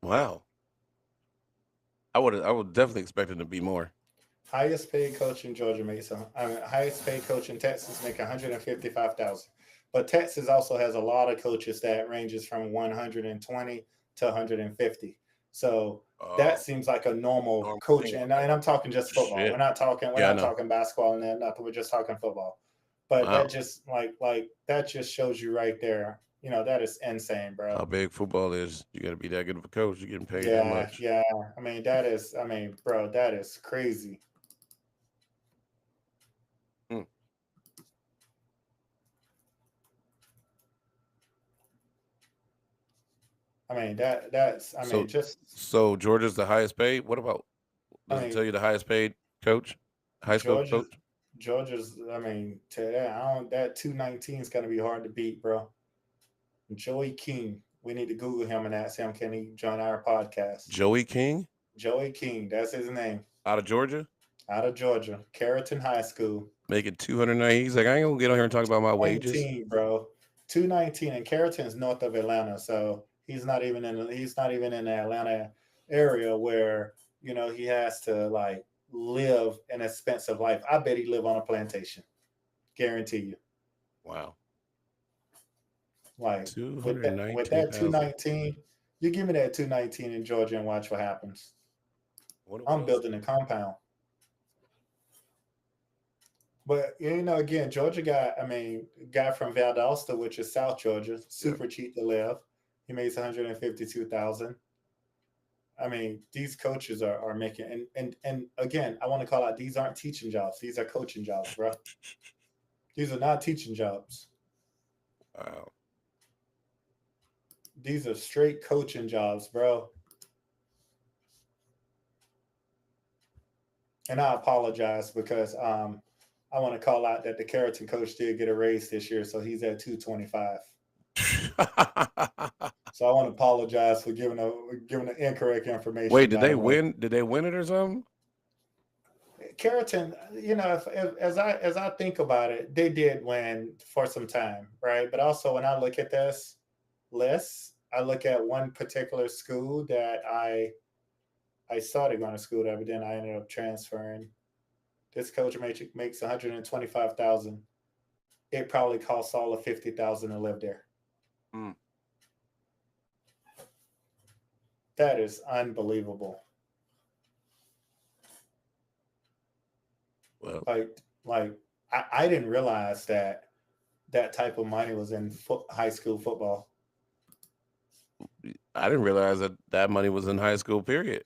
Wow. I would definitely expect it to be more. Highest paid coach in Georgia makes highest paid coach in Texas make 155,000. But Texas also has a lot of coaches that ranges from 120 to 150. So that Oh, seems like a normal normal coach, thing. and, Okay. and I'm talking just football. We're Shit. not talking we're Yeah, I not know. talking basketball and nothing. We're just talking football. But that Wow. just like that just shows you right there. That is insane, bro. How big football is. You got to be that good of a coach. You're getting paid that Yeah, much. yeah. Bro, that is crazy. Hmm. I So, mean, just so Georgia's the highest paid. What about? I Does it tell mean, you the highest paid coach, high school Georgia, coach? Georgia's. I mean, to that, I don't. That 219 is gonna be hard to beat, bro. Joey King. We need to Google him and ask him, can he join our podcast? Joey King Joey King, that's his name. out of Georgia, Out of Georgia, Carrollton High School. making 290. He's like, I ain't gonna get on here and talk about my wages. 19, bro. 219, and Carrollton's north of Atlanta, so he's not even in the Atlanta area where he has to like live an expensive life. I bet he live on a plantation. Guarantee you. Wow, Like with that 219,000. 219, you give me that 219 in Georgia and watch what happens. What I'm else? building a compound. But again, Georgia guy from Valdosta, which is South Georgia, Yeah. super cheap to live. He makes 152,000. I mean, these coaches are making and again, I want to call out these aren't teaching jobs. These are coaching jobs, bro. These are not teaching jobs. Wow. These are straight coaching jobs, bro. And I apologize because I want to call out that the Carrollton coach did get a raise this year, so he's at 225. So I want to apologize for giving the incorrect Wait, information. did By they the way, win? Did they win it or something? Carrollton, if, as I think about it, they did win for some time, right? But also when I look at this list, I look at one particular school that I started going to school there, but then I ended up transferring. This coach makes 125,000. It probably costs all of 50,000 to live there. Mm, That is unbelievable. well, Like I didn't realize that type of money was in high school football. I didn't realize that money was in high school. Period.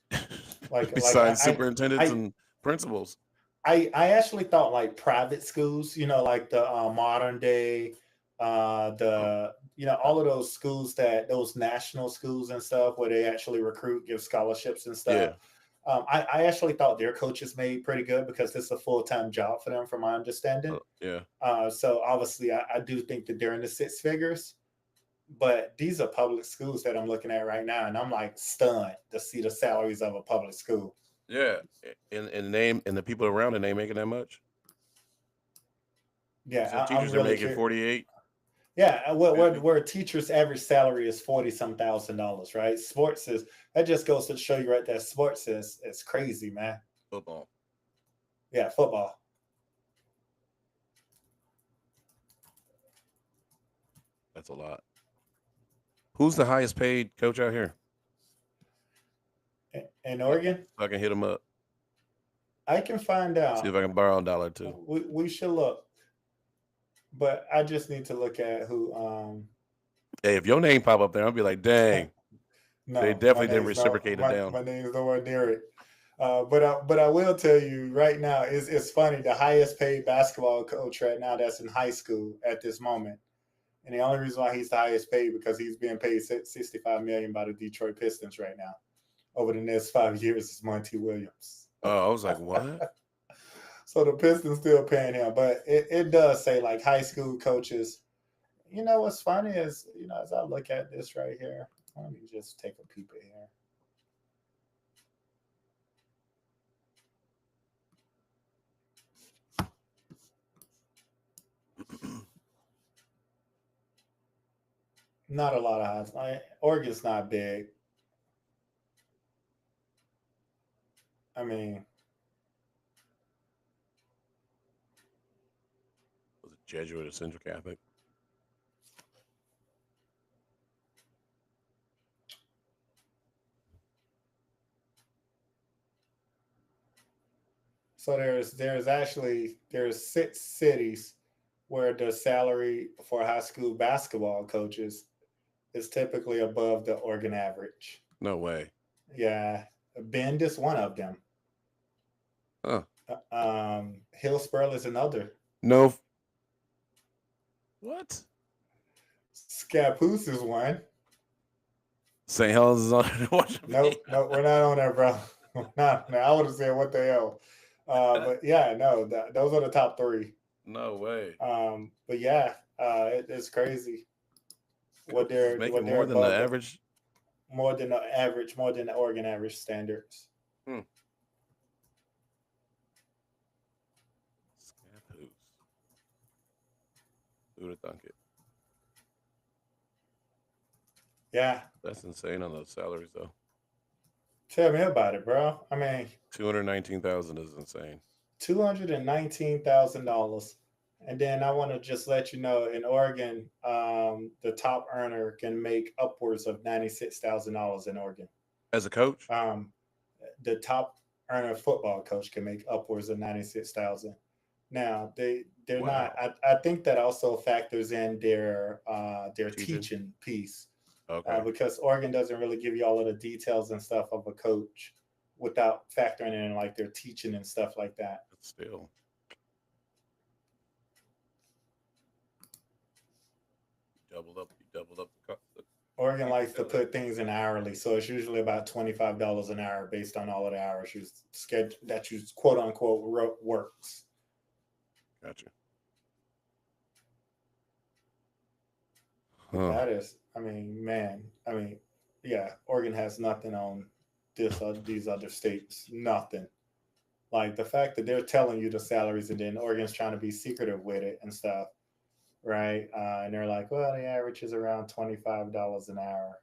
Like like Besides superintendents I and principals. I actually thought like private schools, like the modern day, Oh, the all of those schools those national schools and stuff where they actually recruit, give scholarships and stuff. yeah. I actually thought their coaches made pretty good because this is a full time job for them, from my understanding. Yeah. So obviously, I do think that they're in the six figures. But these are public schools that I'm looking at right now, and I'm like stunned to see the salaries of a public school. Yeah. And name and the people around it ain't making that much. You Yeah, said I'm teachers are really making curious. 48, Yeah, where 50. where a teacher's average salary is 40 some thousand dollars, right? Sports is that just goes to show you right there. Sports is crazy, man. Football. Yeah, football. That's a lot. Who's the highest paid coach out here? In So Oregon, I can hit him up. I can find See if out. I can borrow a dollar or two. We should look, but I just need to look at who. Hey, if your name pop up there, I'll be like, dang, they No, my definitely didn't name's no reciprocate it my, down. my name's nowhere near it. But I will tell you right now, it's funny. The highest paid basketball coach right now that's in high school at this moment, and the only reason why he's the highest paid because he's being paid 65 million by the Detroit Pistons right now. Over the next 5 years is Monty Williams. Oh, I was like, what? So the Pistons still paying him, but it does say like high school coaches. What's funny is as I look at this right here, let me just take a peep at here. Not a lot of odds. Oregon's not big. I mean, Was it Jesuit or Central Catholic? so there's 6 cities where the salary for high school basketball coaches is typically above the Oregon average. No way. Yeah, Bend is one of them. Huh. Hillsborough is another. No. What? Scappoose is one. St. Helens is on watch me. Nope, nope, we're not on that, bro. Not. I would have said what the hell. But yeah, no, those are the top 3. No way. But yeah, it's crazy Coaches is what making they're more than the above average. more than the average, more than the Oregon average standards. Hmm. Scappoose. Who would have thunk it? Yeah, That's insane on those salaries, though. tell me about it, bro. I mean, 219,000 is insane. $219,000. And then I want to just let you know, in Oregon, the top earner can make upwards of $96,000 in Oregon. As a coach? Um, the top earner football coach can make upwards of 96,000. Now they're not. Wow. I think that also factors in their Teaching? teaching piece, Okay. because Oregon doesn't really give you all of the details and stuff of a coach without factoring in like their teaching and stuff like that. But still, you doubled up the Oregon teacher likes to salary. put things in hourly, so it's usually about $25 an hour based on all of the hours you schedule that you quote unquote works. Gotcha. And Huh. that is, I mean, man, I mean, yeah, Oregon has nothing on these other states, nothing. Like the fact that they're telling you the salaries and then Oregon's trying to be secretive with it and stuff, right? And they're like, well, the average is around $25 an hour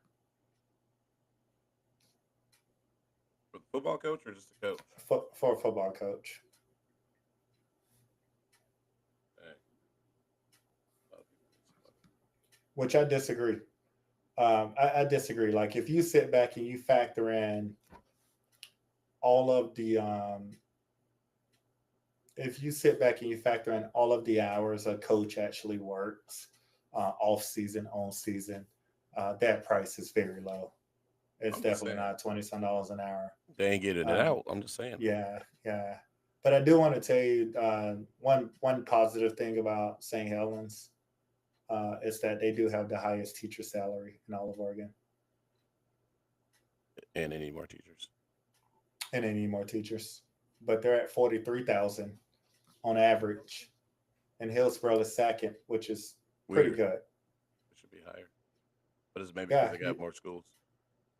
For the football coach or just the coach? for a football coach, Dang. A lot of people make some money. which I disagree. I disagree. Like if you sit back and you factor in all of the if you sit back and you factor in all of the hours a coach actually works, off season, on season, that price is very low. It's I'm just definitely saying. not $20 an hour. They ain't getting it Um, out. I'm just saying. yeah, yeah. But I do want to tell you, one positive thing about St. Helens, is that they do have the highest teacher salary in all of Oregon, And they need more teachers. and they need more teachers. But they're at 43,000 on average, and Hillsborough is second, which is pretty Weird. good. It should be higher. But it's maybe because Yeah, they got more schools.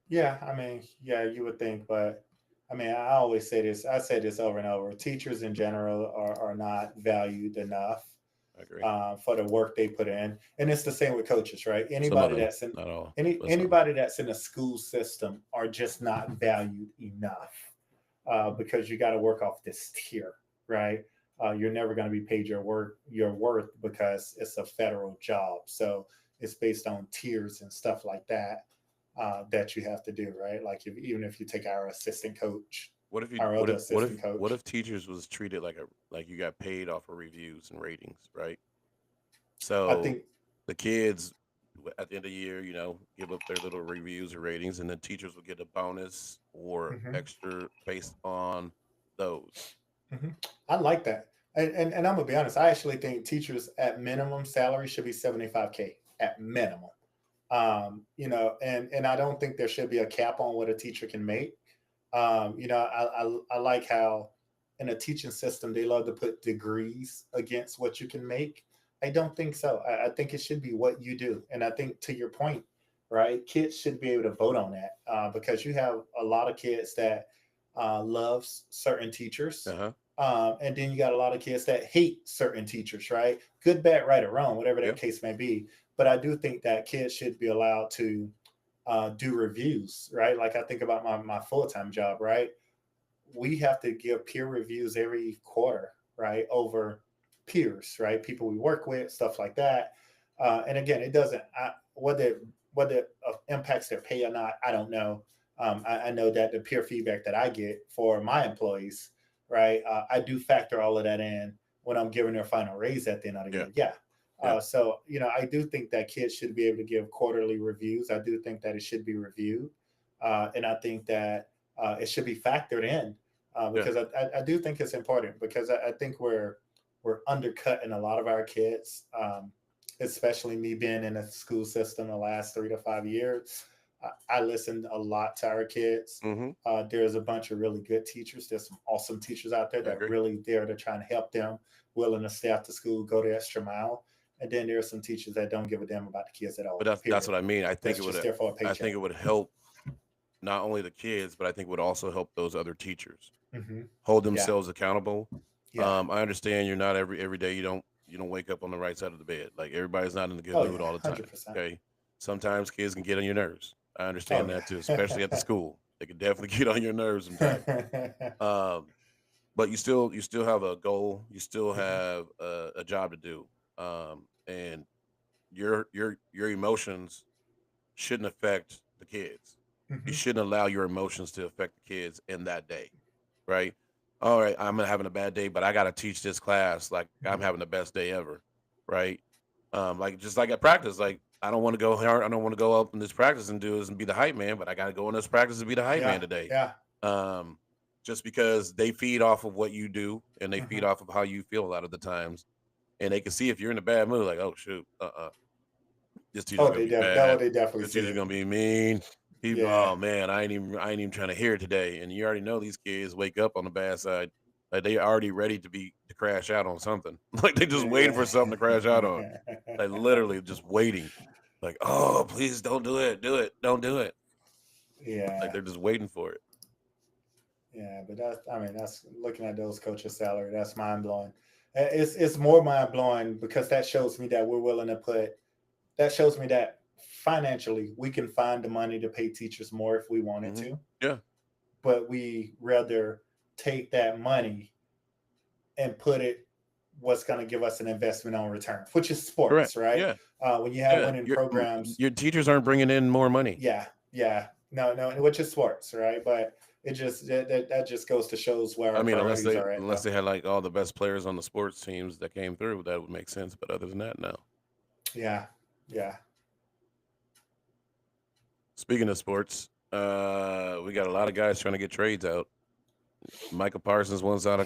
yeah. I mean, yeah, you would think, but I mean, I always say this. I say this over and over. Teachers in general are not valued enough, I agree. for the work they put in, and it's the same with coaches, right? Some of them, not all, but some. Anybody that's in a school system are just not valued enough, because you got to work off this tier, right? You're never going to be paid your worth because it's a federal job, so it's based on tiers and stuff like that, that you have to do, right? Like even if you take our assistant coach, What if you our other assistant what coach, if teachers was treated like you got paid off of reviews and ratings, right? I So think. the kids at the end of the year, give up their little reviews or ratings, and then teachers will get a bonus or Mhm, extra based on those. mhm. I like that. And I'm gonna be honest. I actually think teachers at minimum salary should be 75K at minimum. And I don't think there should be a cap on what a teacher can make. I like how in a teaching system they love to put degrees against what you can make. I don't think so. I think it should be what you do. And I think to your point, right, kids should be able to vote on that, because you have a lot of kids that love certain Uh teachers, huh. And then you got a lot of kids that hate certain teachers, right? Good, bad, right, or wrong, whatever Yeah. that case may be. But I do think that kids should be allowed to do reviews, right? Like I think about my full time job, right? We have to give peer reviews every quarter, right? Over peers, right? People we work with, stuff like that. And again, it doesn't, whether it impacts their pay or not, I don't know. I know that the peer feedback that I get for my employees, right? I do factor all of that in when I'm giving their final raise at the end of the Yeah. year. Yeah. Yeah. So, I do think that kids should be able to give quarterly reviews. I do think that it should be reviewed. And I think that it should be factored in Yeah. because I do think it's important because I think we're undercutting a lot of our kids, especially me being in the school system the last 3 to 5 years. I listened a lot to our kids. Mm-hmm. There's a bunch of really good teachers. There's some awesome teachers out there I that agree. really there to try and help them, willing to stay after school, go the extra mile. And then there are some teachers that don't give a damn about the kids at But all. that's Period. what I mean. That's just there for a I think paycheck. it would help not only the kids, but I think it would also help those other teachers Hmm. hold Yeah, themselves accountable. yeah. I understand you're not every day you don't wake up on the right side of the bed. Like everybody's not in a good Oh mood yeah, all the time. 100%. Okay. Sometimes kids can get on your nerves. I Oh understand that too, especially at the yeah. school. They can definitely get on your nerves sometimes. Um, but you still have a goal. You still Hmm. have a job to do. And your emotions shouldn't affect the kids. You Hmm. shouldn't allow your emotions to affect the kids in that day, right? All right, I'm having a bad day, but I got to teach this class like I'm having the best day ever, right? Like just like at practice, like I don't want to go hard. I don't want to go up in this practice and do this and be the hype man, but I got to go in this practice and be the hype man Yeah, today. yeah. Um, just because they feed off of what you do and they feed Hmm. off of how you feel a lot of the times, and they can see if you're in a bad mood, like, oh shoot, this teacher's Oh, gonna be that bad. what they definitely This see teacher's it. gonna be mean. Yeah, Oh man, I ain't even trying to hear it today. And you already know these kids wake up on the bad side. Like they already ready to crash out on something. Like they just waiting yeah. for something to crash out on. Like literally just waiting. Like, oh please don't do it. Do it. Don't do it. Like Yeah, they're just waiting for it. yeah. But that's looking at those coaches' salary. That's mind blowing. It's more mind blowing because that shows me that we're willing to put. That shows me that financially we can find the money to pay teachers more if we wanted Hmm. to, Yeah, but we rather take that money and put it what's going to give us an investment on return, which is correct. sports, right? Yeah, When you have yeah. winning programs, Your teachers aren't bringing in more money. yeah, yeah, no, no, which is sports, right? But it just that just goes to shows where I our mean, priorities are at, unless though. they had like all the best players on the sports teams that came through, that would make sense. But other than that, no. Yeah, yeah. Speaking of sports, we got a lot of guys trying to get trades out. Michael Parsons wants out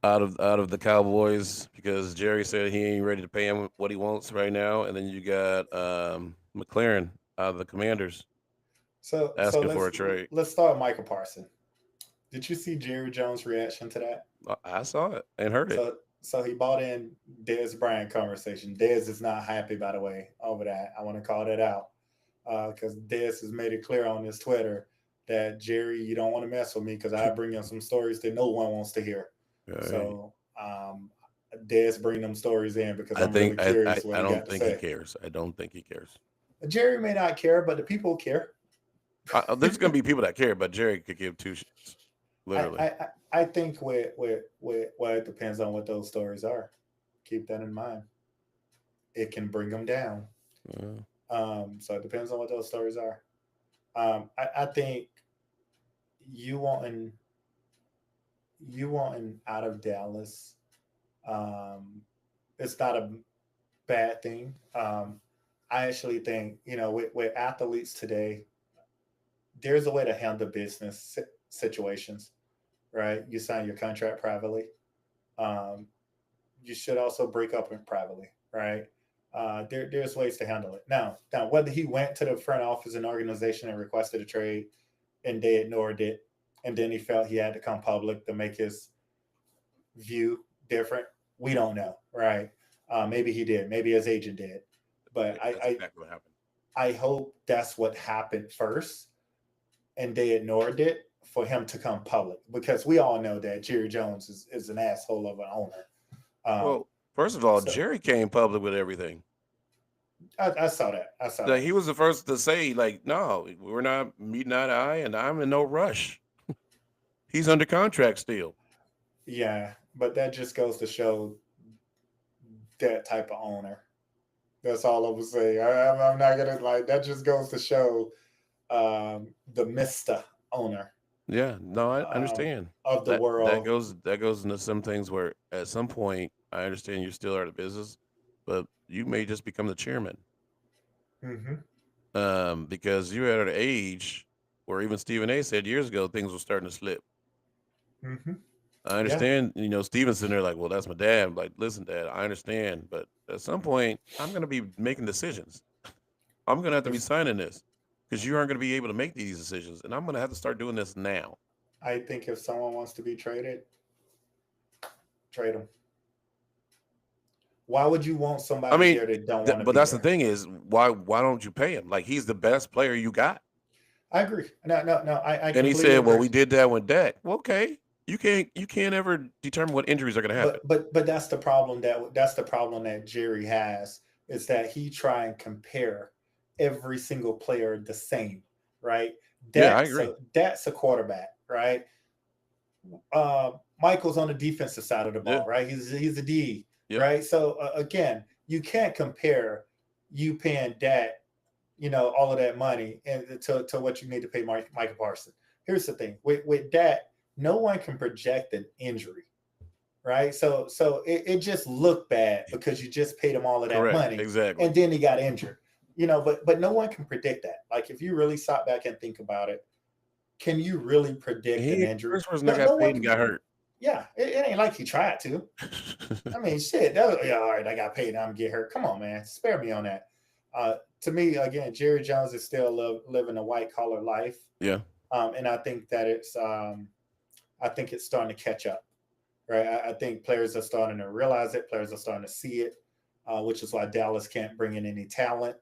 of the Cowboys because Jerry said he ain't ready to pay him what he wants right now. And then you got McLaren out of the Commanders So asking for let's a trade. let's start with Michael Parson. Did you see Jerry Jones' reaction to that? I saw it and heard it. So he bought in Dez Bryant conversation. Dez is not happy, by the way, over that. I want to call that out because Dez has made it clear on his Twitter that Jerry, you don't want to mess with me because I bring in some stories that no one wants to hear. Right. So Dez bring them stories in because I I'm think really curious what I he don't got to think he say. cares. I don't think he cares. Jerry may not care, but the people care. There's gonna be people that care, but Jerry could give two shits, I, literally. I, I think well, it depends on what those stories are. Keep that in mind. It can bring them down. Uh, So it depends on what those stories are. I think you wanting you wanting out of Dallas, um, it's not a bad thing. I actually think with athletes today, there's a way to handle business situations, right? You sign your contract privately. Um, you should also break up privately, right? There's ways to handle it. Now, whether he went to the front office and organization and requested a trade and they ignored it, and then he felt he had to come public to make his view different, we don't know, right? Maybe he did, maybe his agent did, but that's exactly what happened. I hope that's what happened first, and they ignored it for him to come public, because we all know that Jerry Jones is an asshole of an owner. Um, Well, first of all, so Jerry came public with everything. I saw that. I saw Like that. he was the first to say, like, no, we're not meeting eye to eye, and I'm in no rush. He's under contract still. Yeah, but that just goes to show that type of owner. That's all I was saying. I'm not gonna like that. Just goes to show the Mister owner Yeah, no, I um, understand. of the That world. goes into some things where at some point I understand you still are the business, but you may just become the chairman. Hmm. Because you're at an age where even Stephen A. said years ago things were starting to slip. Hmm. I Yeah. understand, Steven's sitting there like, well, that's my dad. I'm like, listen, dad, I understand, but at some point I'm going to be making decisions. I'm going to have to be If signing this because you aren't going to be able to make these decisions, and I'm going to have to start doing this now. I think if someone wants to be traded, trade them. Why would you want I somebody mean, there that don't want to but be that's the there? thing is why don't you pay him? Like he's the best player you got. I agree. No, no, no. I And he completely said, well, agree. we did that with Dak. Well, okay, you can't ever determine what injuries are going to happen. But that's the problem that Jerry has, is that he try and compare every single player the same, right? Yeah, I agree. That's a quarterback, right? uh, Michael's on the defensive side of the Yeah, ball, right? He's a D, yep. right? So again, you can't compare you paying that, all of that money and to what you need to pay Michael Parsons. Here's the thing with that, no one can project an injury, right? So it just looked bad because you just paid him all of that Correct. money Exactly. and then he got injured, but no one can predict that. Like if you really stop back and think about it, can you really predict He an the injury? first person that No, got no one paid and can. got hurt. Yeah, it ain't like he tried to. I mean, shit. That was, yeah, all right. I got paid. I'm gonna get hurt. Come on, man. Spare me on that. To me, again, Jerry Jones is still living a white collar life, Yeah. and I think that I think it's starting to catch up. Right. I think players are starting to realize it. Players are starting to see it, which is why Dallas can't bring in any talent.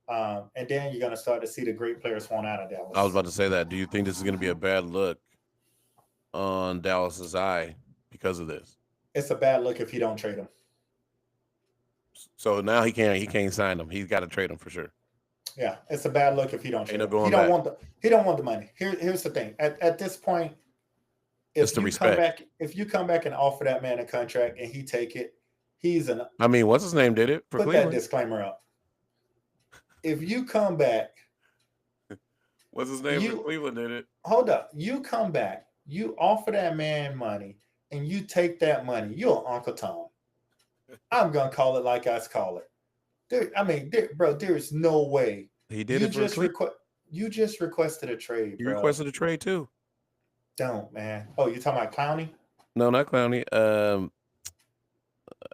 And then you're going to start to see the great players want out of I was Dallas. about to say that. Do you think this is going to be a bad look on Dallas's eye because of this? It's a bad look if you don't trade them. So now he can't sign him. He's got to trade him for sure. Yeah, it's a bad look if you don't Ain't trade no him. He going don't back. want the money. Here's the thing. At this point, It's if the you come respect. back if you come back and offer that man a contract and he take it, he's an I mean, what's his name did it for put that Cleveland? disclaimer up. If you come back, What's his name for you Cleveland did it? hold up. You come back, you offer that man money, and you take that money. You're Uncle Tom. I'm gonna call it like I call it. Bro, there is no way He did you it for just Cleveland. you just requested a trade, He bro. requested a trade too. Don't, man. Oh, you talking about Clowney? No, not Clowney. I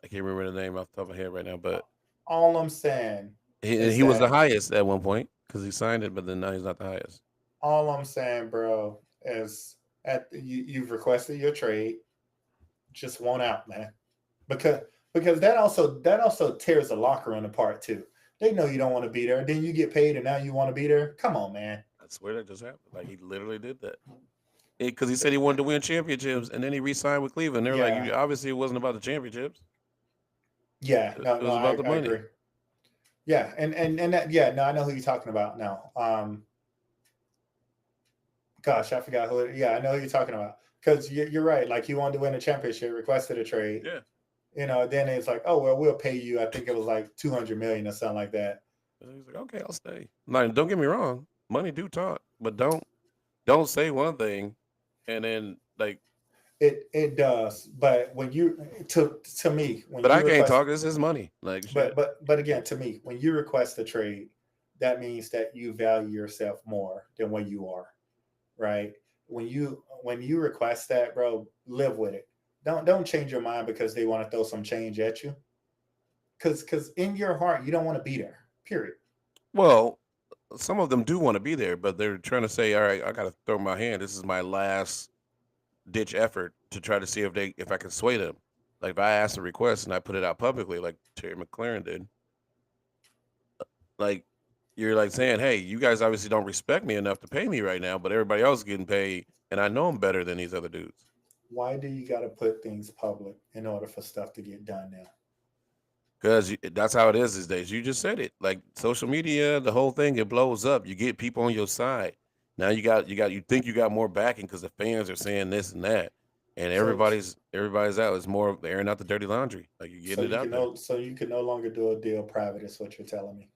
can't remember the name off the top of my head right now, but All I'm saying is he was the that highest at one point because he signed it, but then now he's not the highest. all I'm saying, bro, is you've requested your trade. Just want out, man. Because that also tears the locker room apart too. They know you don't want to be there. Then you get paid, and now you want to be there. Come on, man. I swear that just happened. Like he literally did that because he said he wanted to win championships, and then he re-signed with Cleveland. They were like, Yeah, obviously, it wasn't about the championships. yeah. It No, no. was I, about the I money. agree. Yeah, and that. Yeah, no. I know who you're talking about now. Gosh, I forgot who. Yeah, I know who you're talking about. Because you're right. Like he wanted to win a championship, requested a trade. Yeah. Then it's like, oh well, we'll pay you. I think it was like 200 million or something like that. And he's like, okay, I'll stay. Like, don't get me wrong, money do talk, but don't say one thing and then like, It does, but when you to me when but I you can't request, talk. This is money. Like shit. but again to me when you request a trade, that means that you value yourself more than what you are, right? When you request that, bro, live with it. Don't change your mind because they want to throw some change at you. Because in your heart you don't want to be there. Period. Well, some of them do want to be there, but they're trying to say, all right, I got to throw my hand. This is my last ditch effort to try to see if I can sway them. Like if I ask a request and I put it out publicly, like Terry McLaren did, like you're like saying, hey, you guys obviously don't respect me enough to pay me right now, but everybody else is getting paid, and I know I'm better than these other dudes. Why do you got to put things public in order for stuff to get done now? Because that's how it is these days. You just said it. Like social media, the whole thing, it blows up. You get people on your side. Now you think you got more backing because the fans are saying this and that, and So everybody's out. It's more of airing out the dirty laundry. Like you're getting it out there. so you can no longer do a deal private. Is what you're telling me.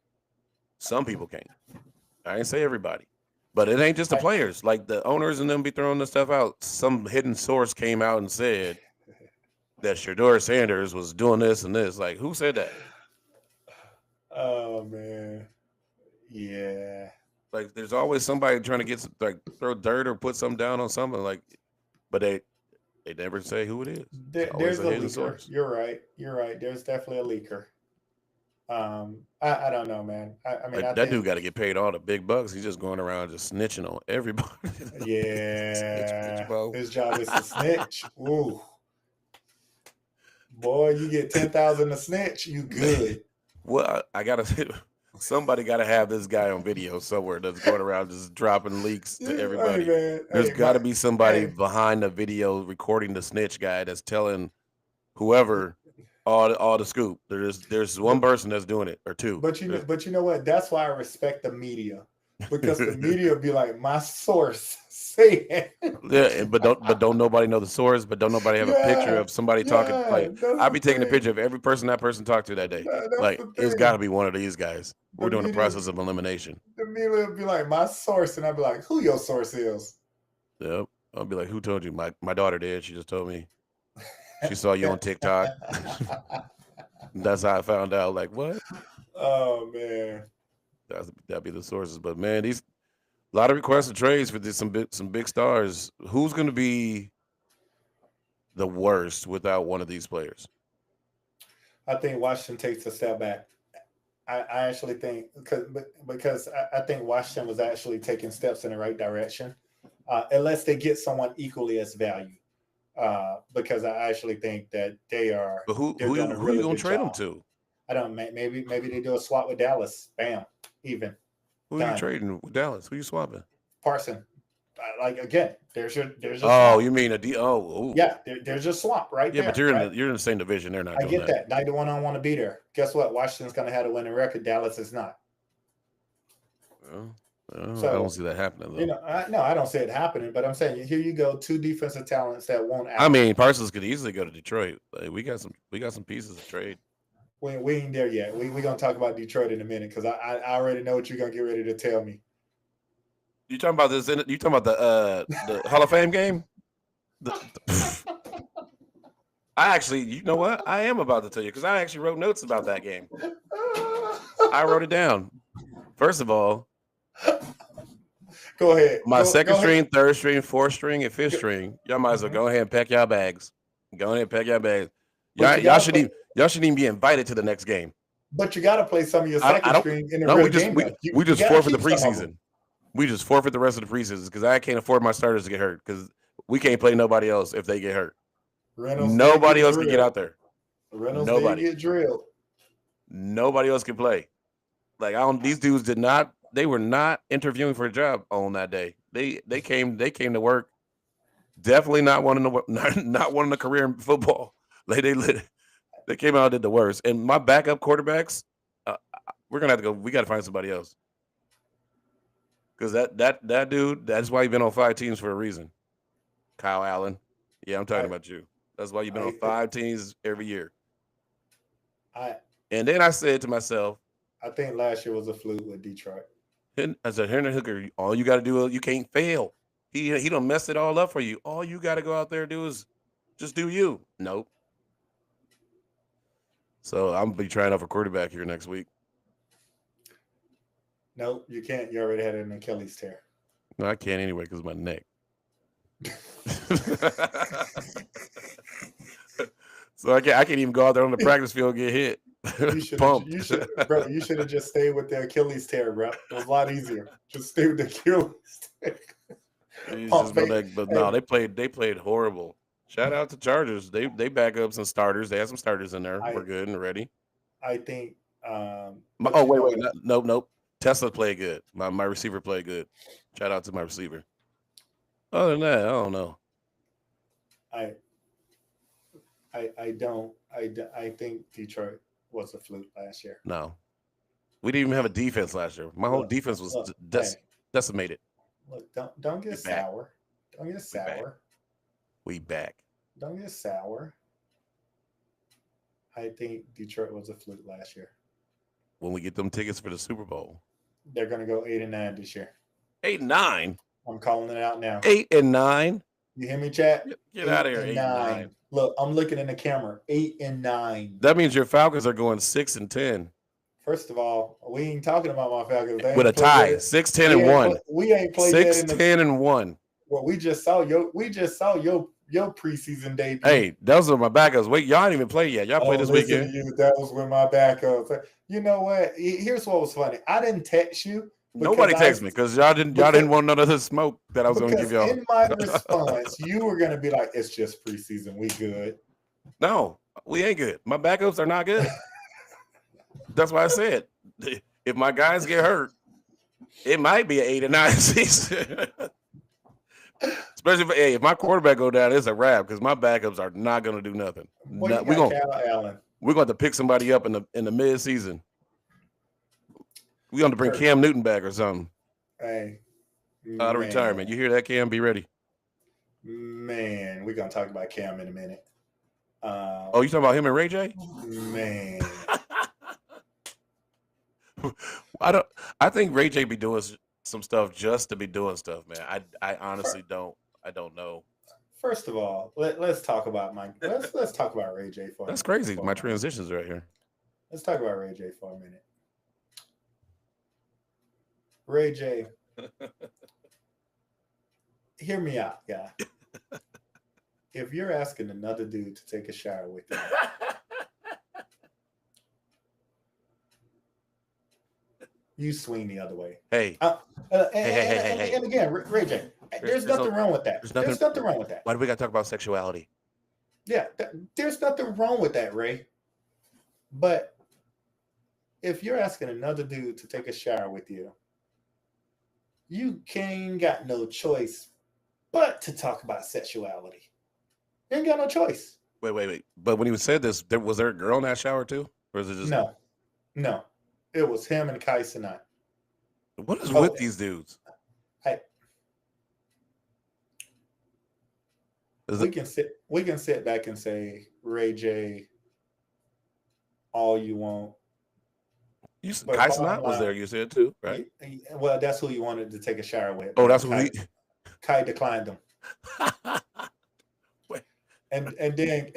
Some people can't. I ain't say everybody, but it ain't just the I, players. Like the owners and them be throwing this stuff out. Some hidden source came out and said that Shador Sanders was doing this and this. Like who said that? oh man, yeah. Like there's always somebody trying to like throw dirt or put something down on something. Like, but they never say who it is. It's always There's a a hidden leaker. source. You're right. You're right. There's definitely a leaker. I don't know, man. I mean, Like I that dude think, got to get paid all the big bucks. He's just going around just snitching on everybody. Snitch, yeah, bitch, bro. his job is to snitch. Ooh, boy, you get 10,000 to snitch, you good. Well, I gotta. Somebody got to have this guy on video somewhere that's going around just dropping leaks to Hey everybody. man, There's hey got my, to be somebody hey. behind the video recording the snitch guy that's telling whoever all the scoop. There's one But person that's doing it or two. but you know what? That's why I respect the media because the media be like, my source saying, Yeah, but don't nobody know the source, but don't nobody have a picture yeah, of somebody talking. yeah. Like That's I'll the be taking a thing. picture of every person that person talked to that day. That's Like the it's got to thing. be one of these guys. The We're doing the media, process of elimination. the media be like, my source, and I'd be like, who your source is? Yep. I'll be like, who told you? My daughter did. She just told me. She saw you on TikTok. That's how I found out. Like what? oh man. That'd be the sources. But man, these a lot of requests and trades for some big stars. Who's going to be the worst without one of these players? I think Washington takes a step back. I actually think because I think Washington was actually taking steps in the right direction, unless they get someone equally as value. Because I actually think that But who they're who doing you a who you really gonna good trade them job. to? I don't maybe they do a swap with Dallas. Bam, even Who are you done. trading with Dallas? Who you swapping? Parson, like again, there's your Oh, swap. you mean a D? Oh, ooh. Yeah, there's your swap right Yeah, but there, right? you're in the same division. They're not I doing get that. that. Neither one I want to be there. Guess what? Washington's going to have a winning record. Dallas is not. Well, I don't So, see that happening though. no, I don't see it happening, but I'm saying here you go, two defensive talents that won't I act. mean, Parsons could easily go to Detroit. Like, we got some pieces to trade. We ain't there yet. We're going to talk about Detroit in a minute because I already know what you're going to get ready to tell me. You talking about this? You talking about the Hall of Fame game? I actually, you know what? I am about to tell you because I actually wrote notes about that game. I wrote it down. First of all, Go ahead. my second Go ahead. string, third string, fourth string, and fifth string. Y'all might as well go ahead and pack y'all bags. Go ahead and pack y'all bags. But you Y'all got to should play. even y'all shouldn't even be invited to the next game. But you got to play some of your I second don't. string in a No, real game. Though. we You just got to forfeit the keep some of them. preseason. We just forfeit the rest of the preseason because I can't afford my starters to get hurt because we can't play nobody else if they get hurt. Reynolds did Nobody get else can get drilled. out there. Reynolds did Nobody. get drilled. Nobody else can play. Like I don't. These dudes did not. They were not interviewing for a job on that day. They came to work. Definitely not wanting to not wanting a career in football. Like they came out and did the worst. And my backup quarterbacks, we're gonna have to go. We got to find somebody else because that dude. That's why you've been on 5 teams for a reason. Kyle Allen. Yeah, I'm talking I about you. That's why you've been on I 5 teams every year. I And then I said to myself, I think last year was a fluke with Detroit. I said, Henry Hooker, all you got to do is you can't fail. He don't mess it all up for you. All you got to go out there and do is just do you. Nope. So I'm gonna be trying out for quarterback here next week. Nope, you can't. You already had an Achilles tear. No, I can't anyway because of my neck. So I can't even go out there on the practice field and get hit. Pumped. Bro. You should have just stayed with the Achilles tear, bro. It was a lot easier. Just stay with the Achilles tear. Pump fake. But no, they played horrible. Shout out to Chargers. They back up some starters. They had some starters in there. We're good and ready. I think. Oh wait. Nope. Tesla played good. My receiver played good. Shout out to my receiver. Other than that, I don't know. I I think Detroit was a fluke last year. No, we didn't even have a defense last year. My whole Look, defense was look, hey, decimated. look, don't We get back. sour. Don't get We back. sour. We back. Don't get sour. I think Detroit was a fluke last year. When we get them tickets for the Super Bowl. They're gonna go 8-9 this year. 8-9. I'm calling it out now. 8-9. You hear me, chat? Get Eight out of here. and 8-9. nine. Look, I'm looking in the camera. 8-9. That means your Falcons are going 6-10 First of all, we ain't talking about my Falcons. They with a ain't played tie. yet. 6-10-1. We ain't played yet in the 6-10-1. well, we just saw your preseason debut. Hey, those are my backups. Wait, y'all ain't even play yet. Y'all play this listen weekend. to you. That was with my backups. You know what? Here's what was funny. I didn't text you. Nobody texted me because y'all didn't want none of the smoke that I was going to give y'all. In my response, you were going to be like, "It's just preseason. We good." No, we ain't good. My backups are not good. That's why I said if my guys get hurt, it might be an 8-9 season. Especially if my quarterback go down, it's a wrap because my backups are not going to do nothing. Well, We're going Allen. to have to pick somebody up in the mid season. We're going to bring Cam Newton back or something. Hey, out of retirement. You hear that, Cam? Be ready. Man, we're going to talk about Cam in a minute. Oh, you talking about him and Ray J? Man. I think Ray J be doing some stuff just to be doing stuff, man. I honestly don't. I don't know. First of all, let's talk about let's talk about Ray J for a minute. That's crazy. My transitions right here. Let's talk about Ray J for a minute. Ray J, hear me out, guy. If you're asking another dude to take a shower with you, you swing the other way. Hey. And again, Ray J, there's nothing wrong with that. There's nothing wrong with that. Why do we got to talk about sexuality? Yeah, there's nothing wrong with that, Ray. But if you're asking another dude to take a shower with you, you ain't got no choice but to talk about sexuality. You ain't got no choice. Wait. But when he said this, was there a girl in that shower too? Or is it just No. It was him and Kai Sinat. What is with these dudes? We can sit back and say, Ray J, all you want. Kai Sinat was there, you said too, right? Well, that's who you wanted to take a shower with. Oh, that's who Kai declined him. and then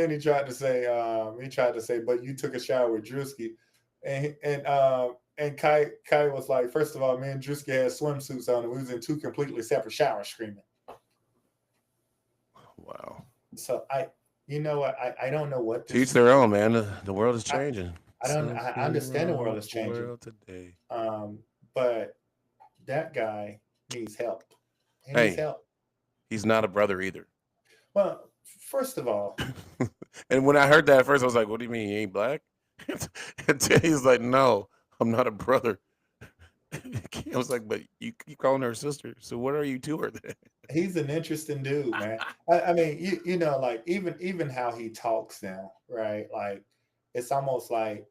he tried to say, but you took a shower with Drewski. And Kai was like, first of all, me and Drewski had swimsuits on and we was in two completely separate showers screaming. Wow. So I don't know what to each their own, man. The world is changing. I understand the world is changing. World today. But that guy needs help. He needs help. He's not a brother either. Well, first of all. And when I heard that at first, I was like, what do you mean he ain't black? And then he's like, no, I'm not a brother. I was like, but you calling her sister. So what are you to her then? He's an interesting dude, man. I mean, you know, like even how he talks now, right? Like it's almost like,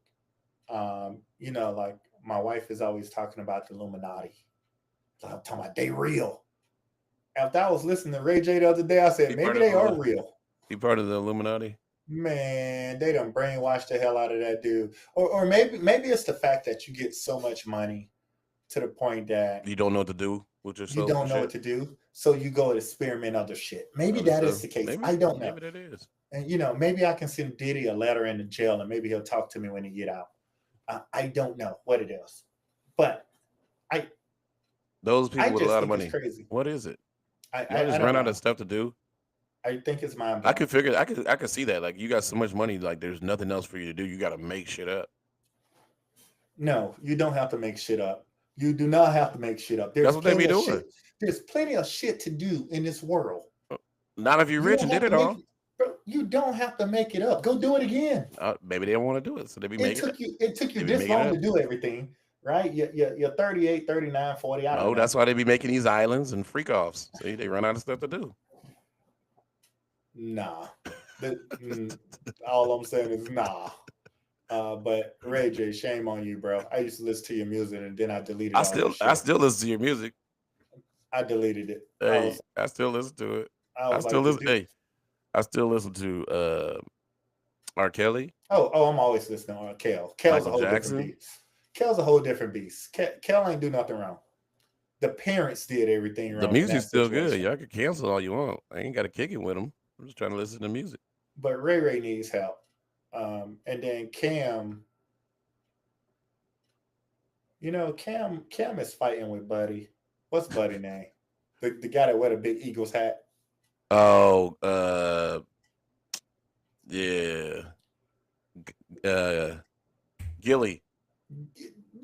you know, like my wife is always talking about the Illuminati. So I'm talking about they real. After I was listening to Ray J the other day, I said maybe they are real. He part of the Illuminati? Man, they done brainwashed the hell out of that dude. Or maybe it's the fact that you get so much money to the point that you don't know what to do with yourself. You don't know what to do, so you go and experiment other shit. Maybe that is the case. I don't know. Maybe that is. And you know, maybe I can send Diddy a letter in the jail, and maybe he'll talk to me when he get out. I don't know what it is, but those people with a lot of money. Crazy. What is it? I just run out of stuff to do. I think it's my. I could figure. I could see that. Like you got so much money, like there's nothing else for you to do. You got to make shit up. No, you don't have to make shit up. You do not have to make shit up. That's what they be doing. There's plenty of shit to do in this world. Not if you're rich and did it all. You don't have to make it up. Go do it again. Maybe they don't want to do it, so they be making it. It took you They be this making it long up. to do everything, right? You're 38, 39, 40. I don't No, know. that's why they be making these islands and freak offs. See, they run out of stuff to do. Nah. All I'm saying is nah. But Ray J, shame on you, bro. I used to listen to your music and then I deleted all your I shit. still listen to your music. I deleted it. Hey, I still listen to it. I I was still like, the listen. dude. Hey, I still listen to R. Kelly, I'm always listening on Kel. Kel's a Michael whole different Jackson. beast. Kel's a whole different beast. Kel ain't do nothing wrong. The parents did everything The wrong in music's that still good. situation. Y'all can cancel all you want. I ain't got to kick it with them. I'm just trying to listen to music. But Ray needs help. And then Cam, Cam is fighting with Buddy. What's Buddy name? The guy that wear the big Eagles hat. Oh, yeah. Gilly,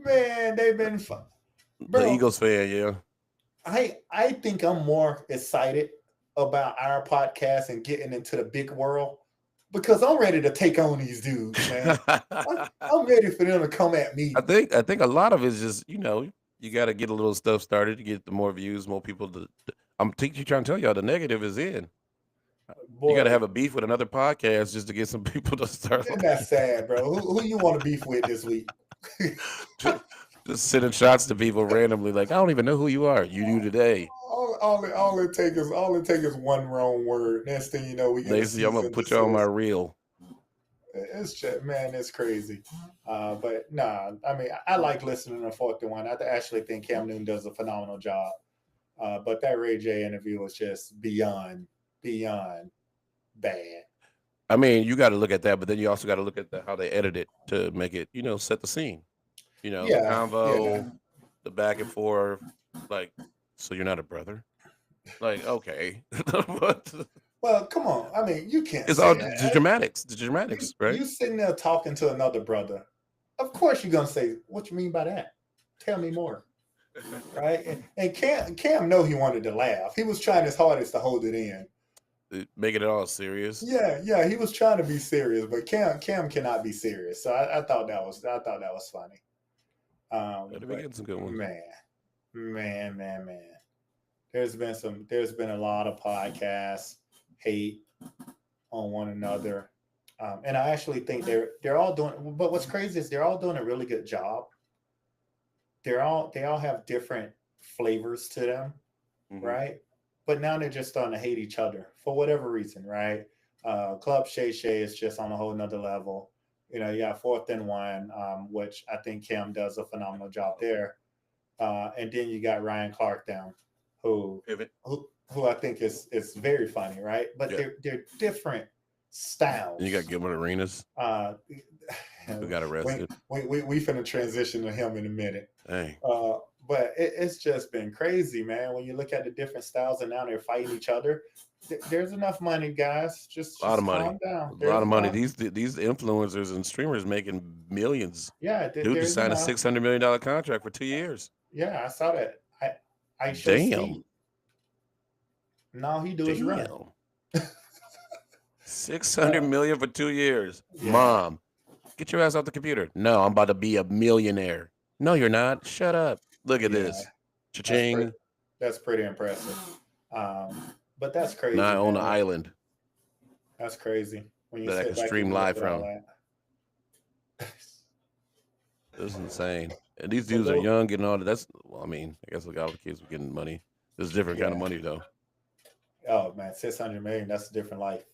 Man, they've been the bro. Eagles fan, yeah. I think I'm more excited about our podcast and getting into the big world because I'm ready to take on these dudes, man. I'm ready for them to come at me. I think a lot of it is just you got to get a little stuff started to get the more views, more people to. I'm teaching, trying to tell y'all the negative is in. You got to Boy, have a beef with another podcast just to get some people to start isn't liking that sad, bro? Who you want to beef with this week? just, just sending shots to people randomly, like I don't even know who you are. You do today. All it take is one wrong word. Next thing you know, we get a Lacey, I'm cease gonna and put you on my desist. reel. It's just, man, it's crazy. But nah, I mean, I like listening to Fourth and One. I actually think Cam Newton does a phenomenal job. But that Ray J interview was just beyond bad. I mean, you got to look at that, but then you also got to look at how they edit it to make it, set the scene. The Yeah, yeah. convo, the back and forth. Like, so you're not a brother? Like, okay, but Well, come on. I mean, you can't it's say all that. the dramatics, right? You sitting there talking to another brother. Of course, you're gonna say, "What you mean by that? Tell me more." Right? And Cam know he wanted to laugh. He was trying his hardest to hold it in. Making it all serious. Yeah. He was trying to be serious, but Cam cannot be serious. So I thought that was funny. They're But getting some good ones. man. There's been a lot of podcasts hate on one another. And I actually think they're all doing, but what's crazy is they're all doing a really good job. They all have different flavors to them, Mm-hmm. right? But now they're just starting to hate each other for whatever reason, right? Club Shay Shay is just on a whole nother level. You got Fourth and One, which I think Cam does a phenomenal job there. And then you got Ryan Clark down, who Pivot. who I think is very funny, right? But Yeah. they're different And you got styles. Gilbert Arenas, Uh, who got arrested. we finna transition to him in a minute. Hey, But it's just been crazy, man. When you look at the different styles and now they're fighting each other, there's enough money, guys. a lot of Just money. calm down. A lot There's of money. enough. These influencers and streamers making millions. Yeah, Dude just there's signed a enough. $600 million contract for 2 years. Yeah, I saw that. I show Damn. speed. Now he do is run. Damn. 600 million for 2 years. Yeah, Mom, get your ass off the computer. No, I'm about to be a millionaire. No, you're not. Shut up. Look at yeah. this. That's pretty. Cha-ching. That's pretty impressive. But that's Now crazy, I own an man. island That's crazy when you that I sit can back and stream you look live at all from. that. This is insane. And these So dudes are though, young, getting all that. I mean, I guess all the kids were getting money. This is a different kind of yeah. money though. Oh man, 600 million. That's a different life.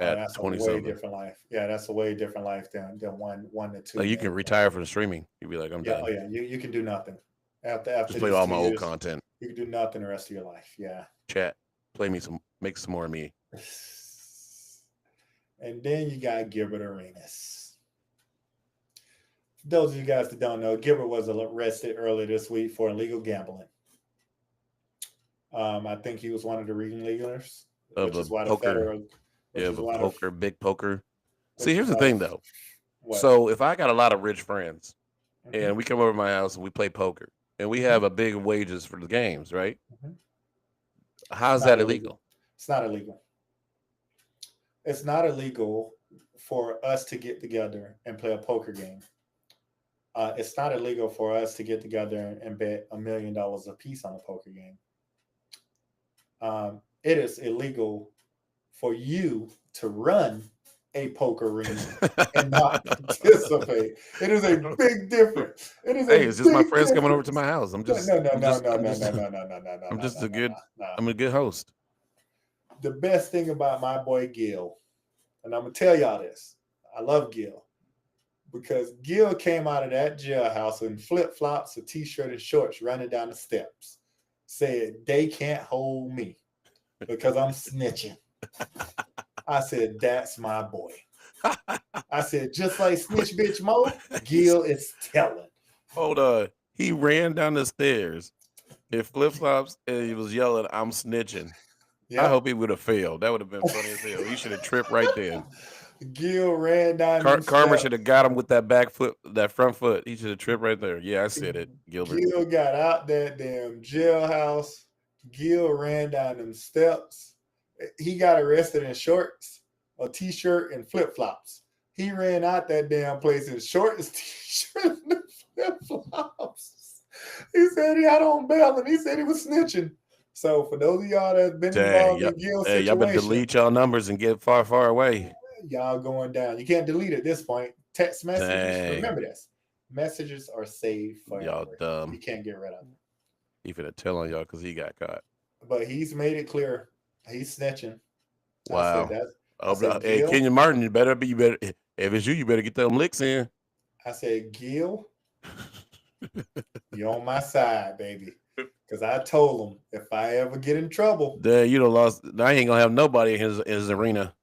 At That's a 20 way something. different life. Yeah, that's a way different life than one to two Like you can million. retire from streaming. You'd be like, I'm Yeah, done. oh yeah, you can do nothing after Just play these all two my old years. content. You can do nothing the rest of your life. Yeah. Chat. Play me some, make some more of me. And then you got Gilbert Arenas. For those of you guys that don't know, Gilbert was arrested earlier this week for illegal gambling. I think he was one of the ringleaders, Of which a is why the poker. federal, Yeah, which of is a why poker, big poker. See, which is here's the why thing though. what? So if I got a lot of rich friends Mm-hmm, and we come over to my house and we play poker and we have a big wages for the games, right? mm-hmm. It's How's not that illegal. illegal? It's not illegal. It's not illegal for us to get together and play a poker game. It's not illegal for us to get together and bet $1 million a piece on a poker game. It is illegal for you to run a poker ring and not participate. It is a big difference. It is Hey, a it's just my big friends coming over to difference. my house. No, no, no, no, no, no, no, no, no, no, no, no, I'm no, just no, a no, good, no. I'm a good host. The best thing about my boy Gil, and I'm gonna tell y'all this, I love Gil because Gil came out of that jailhouse in flip flops, a t-shirt, and shorts, running down the steps. Said they can't hold me because I'm snitching. I said that's my boy. I said just like Snitch Bitch Mo, Gil is telling. Hold on. He ran down the stairs in flip flops and he was yelling, "I'm snitching." I Yep. hope he would have failed. That would have been funny as hell. He should have tripped right then. Gil ran down them Karma should have steps. got him with that back foot, that front foot. He should have tripped right there. Yeah, I said it, Gilbert. Gil got out that damn jailhouse. Gil ran down them steps. He got arrested in shorts, a t-shirt, and flip flops. He ran out that damn place in shorts, t-shirt, and flip flops. He said he had on bail and he said he was snitching. So for those of y'all that's been Dang, involved in Gil's hey, y'all better situation, delete y'all numbers and get far, far away. y'all going down. You can't delete at this point. Text messages, Dang, remember this. Messages are saved y'all forever. You dumb. can't get rid of them. He finna tell on y'all because he got caught. But he's made it clear he's snitching. I said Wow. that. I Oh, said hey, Gil. Kenyon Martin, you better be. You better. If it's you, you better get them licks in. I said Gil, you're on my side, baby. Because I told him if I ever get in trouble, Dang, you done lost. I ain't gonna have nobody in his arena.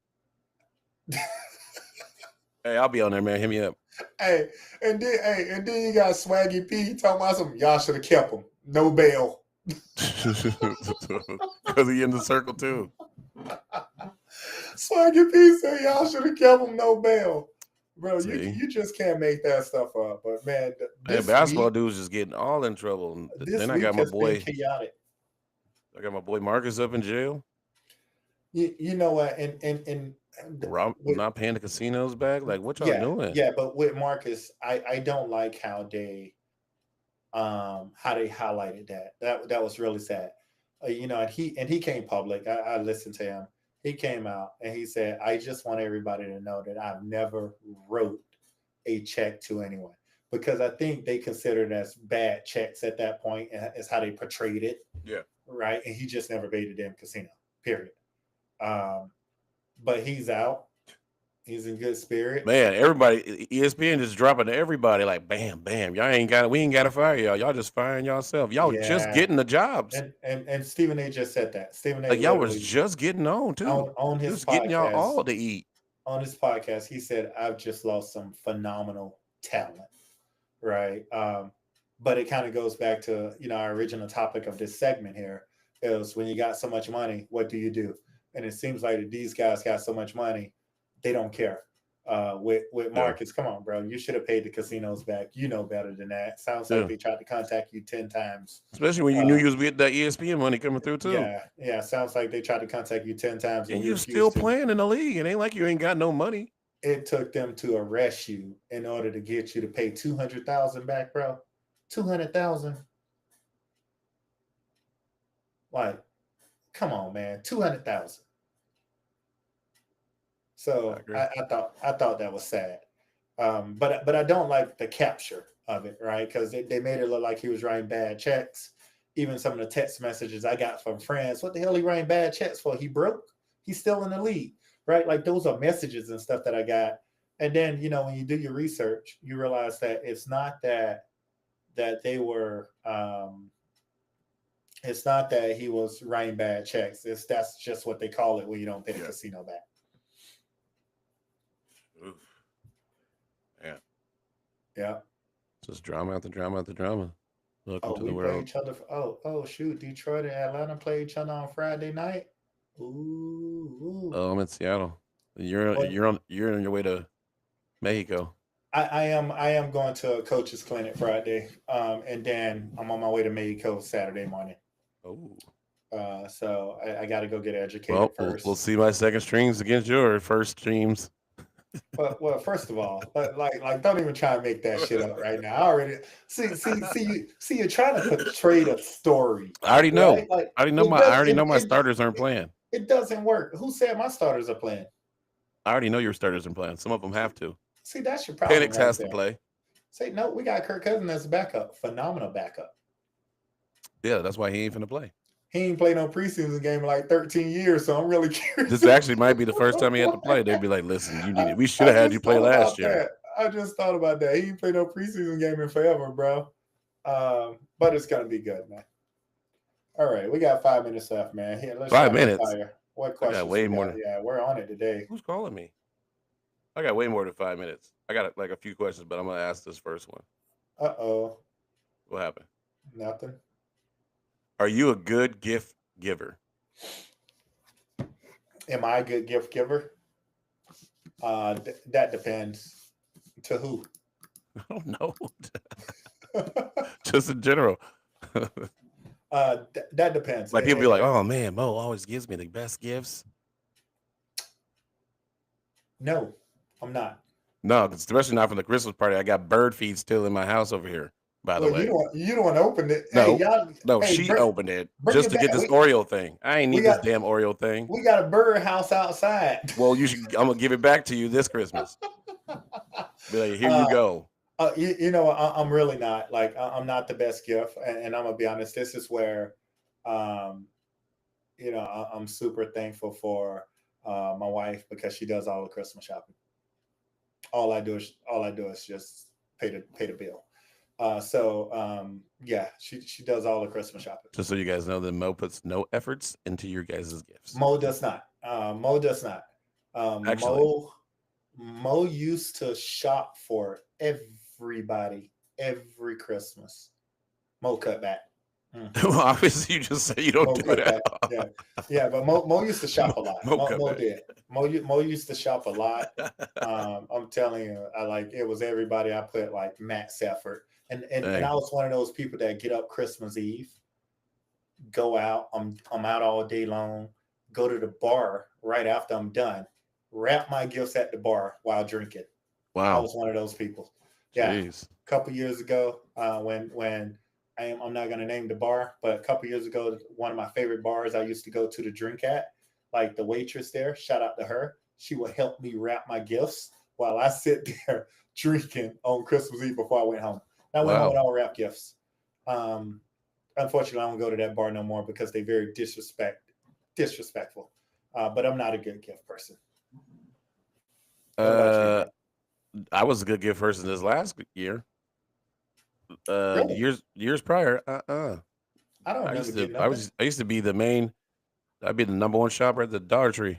Hey, I'll be on there, man. Hit me up. hey, and then you got Swaggy P talking about some y'all should have kept him. No bail. Because he in the circle too. Swaggy P said y'all should have kept him. No bail. Bro, See, you just can't make that stuff up. But man, hey, basketball dudes just getting all in trouble. this Then I got week my has been boy. chaotic. I got my boy Marcus up in jail. You know what? And with Not paying the casinos back. Like, what y'all yeah, doing? yeah, but with Marcus, I don't like how they highlighted that was really sad. You know, and he came public. I listened to him. He came out and he said, I just want everybody to know that I've never wrote a check to anyone because I think they considered it as bad checks at that point, and is how they portrayed it, Yeah. right? And he just never paid the damn casino, period. Um, but he's out. He's in good spirits. Man, everybody, ESPN just dropping to everybody like, bam, bam. Y'all ain't got it. We ain't got to fire y'all. Y'all just firing yourself. Y'all just Yeah, getting the jobs. and Stephen A. just said that. Stephen A. Like y'all was literally just getting on too. on He his was getting y'all podcast all to eat. he said, I've just lost some phenomenal talent, right? But it kind of goes back to our original topic of this segment here is when you got so much money, what do you do? And it seems like that these guys got so much money, they don't care. With Yeah. Marcus, come on, bro, you should have paid the casinos back. You know better than that. Sounds like Yeah. they tried to contact you 10 times. Especially when you knew you was getting that ESPN money coming through too. Yeah, sounds like they tried to contact you 10 times and And you you still refused to. playing in the league. It ain't like you ain't got no money. It took them to arrest you in order to get you to pay 200,000 back, bro. 200,000. Like, come on, man, 200,000. So I thought that was sad, but I don't like the capture of it, right? Because they made it look like he was writing bad checks. Even some of the text messages I got from friends, what the hell he writing bad checks for? He broke. He's still in the league, right? Like those are messages and stuff that I got. And then when you do your research, you realize that it's not that they were. It's not that he was writing bad checks. That's just what they call it when you don't pay the casino back. Oof. Yeah. Yeah. Just drama after drama after drama. Welcome to We the play world. each other. Oh shoot! Detroit and Atlanta play each other on Friday night. Ooh. Oh, I'm in Seattle. You're But on your way to Mexico. I am going to a coach's clinic Friday. And then I'm on my way to Mexico Saturday morning. Oh. So I got to go get educated Well, we'll first. see my second streams against your first streams. Well, first of all, don't even try and make that shit up right now. I already see, you're trying to portray a story, I already know. right? Like I already know it my. I does, already know my starters aren't playing. it doesn't work. Who said my starters are playing? I already know your starters aren't playing. Some of them have to. See, that's your problem Penix right has to there. play. Say no, we got Kirk Cousins as a backup, phenomenal backup. Yeah, that's why he ain't finna play. He ain't played no preseason game in like 13 years, so I'm really curious. This actually might be the first time he had to play. They'd be like, "Listen, you need it. We should have I had you just play thought last about year." that. I just thought about that. He ain't played no preseason game in forever, bro. But it's gonna be good, man. All right, we got 5 minutes left, man. Here, let's 5 minutes. fire. What I got questions way we more. got? Yeah, we're on it today. Who's calling me? I got way more than 5 minutes. I got like a few questions, but I'm gonna ask this first one. Uh-oh. What happened? Nothing. Are you a good gift giver? Am I a good gift giver? That depends. To who? I don't know. Just in general. That depends. Like people be like, "Oh man, Mo always gives me the best gifts." No, I'm not. No, especially not from the Christmas party. I got bird feed still in my house over here. By the way, you don't want to open it. no, Hey, y'all. no, Hey, she opened it bring just it to get back. this Oreo thing. I ain't we need this got- damn Oreo thing. We got a bird house outside. Well, you should. I'm gonna give it back to you this Christmas. Be like, here you go. You know, I'm really not like I'm not the best gift, and I'm gonna be honest. This is where, you know, I'm super thankful for my wife because she does all the Christmas shopping. All I do is just pay the bill. Yeah, she does all the Christmas shopping. Just so you guys know that Mo puts no efforts into your guys' gifts. Mo does not. Mo does not. Actually, Mo used to shop for everybody every Christmas. Mo cut back. Well, obviously, you just say you don't do that. Yeah, but Mo used to shop a lot. Mo did. Mo used to shop a lot. I'm telling you, it was everybody. I put like max effort, and I was one of those people that get up Christmas Eve, go out. I'm out all day long. Go to the bar right after I'm done. Wrap my gifts at the bar while drinking. Wow, I was one of those people. Yeah, jeez. a couple years ago, when I'm not going to name the bar, but a couple years ago, one of my favorite bars I used to go to drink at, like the waitress there, shout out to her. She would help me wrap my gifts while I sit there drinking on Christmas Eve before I went home. I went home with all wrap gifts. Unfortunately, I don't go to that bar no more because they're very disrespectful. But I'm not a good gift person. I was a good gift person this last year. Really? Years prior, I don't remember I used to be the main. I'd be the number one shopper at the Dollar Tree.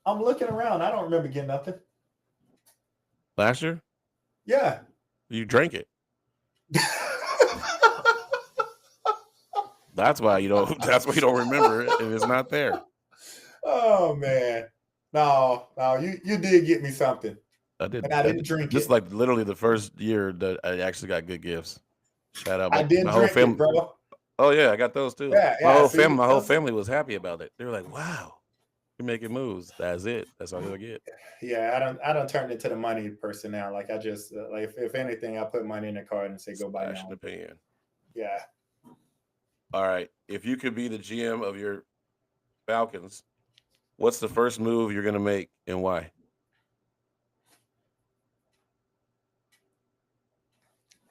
I'm looking around. I don't remember getting nothing. Last year? Yeah. You drank it. That's why you don't. That's why you don't remember it, and it's not there. Oh man, no, you did get me something. I did. And I didn't drink this it. Is like literally the first year that I actually got good gifts. Shout out! I didn't drink it, bro. Oh yeah, I got those too. Yeah, My whole family was happy about it. They were like, "Wow, you're making moves." That's it. That's all you'll get. Yeah, I don't turn into the money person now. Like I just if anything, I put money in the card and say go buy your own. Opinion. Yeah. All right. If you could be the GM of your Falcons, what's the first move you're going to make and why?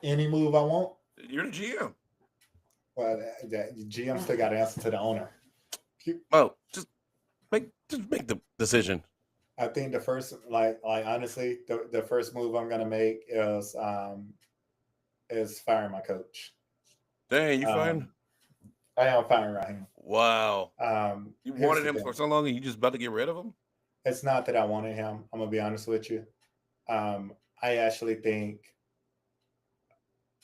Any move I want. You're the GM. Well, the GM still got to answer to the owner. Oh, just make the decision. I think the first, honestly, the first move I'm gonna make is firing my coach. Dang, you fired? I am firing Raheem. Wow. You wanted him for so long, and you just about to get rid of him? It's not that I wanted him. I'm gonna be honest with you. I actually think.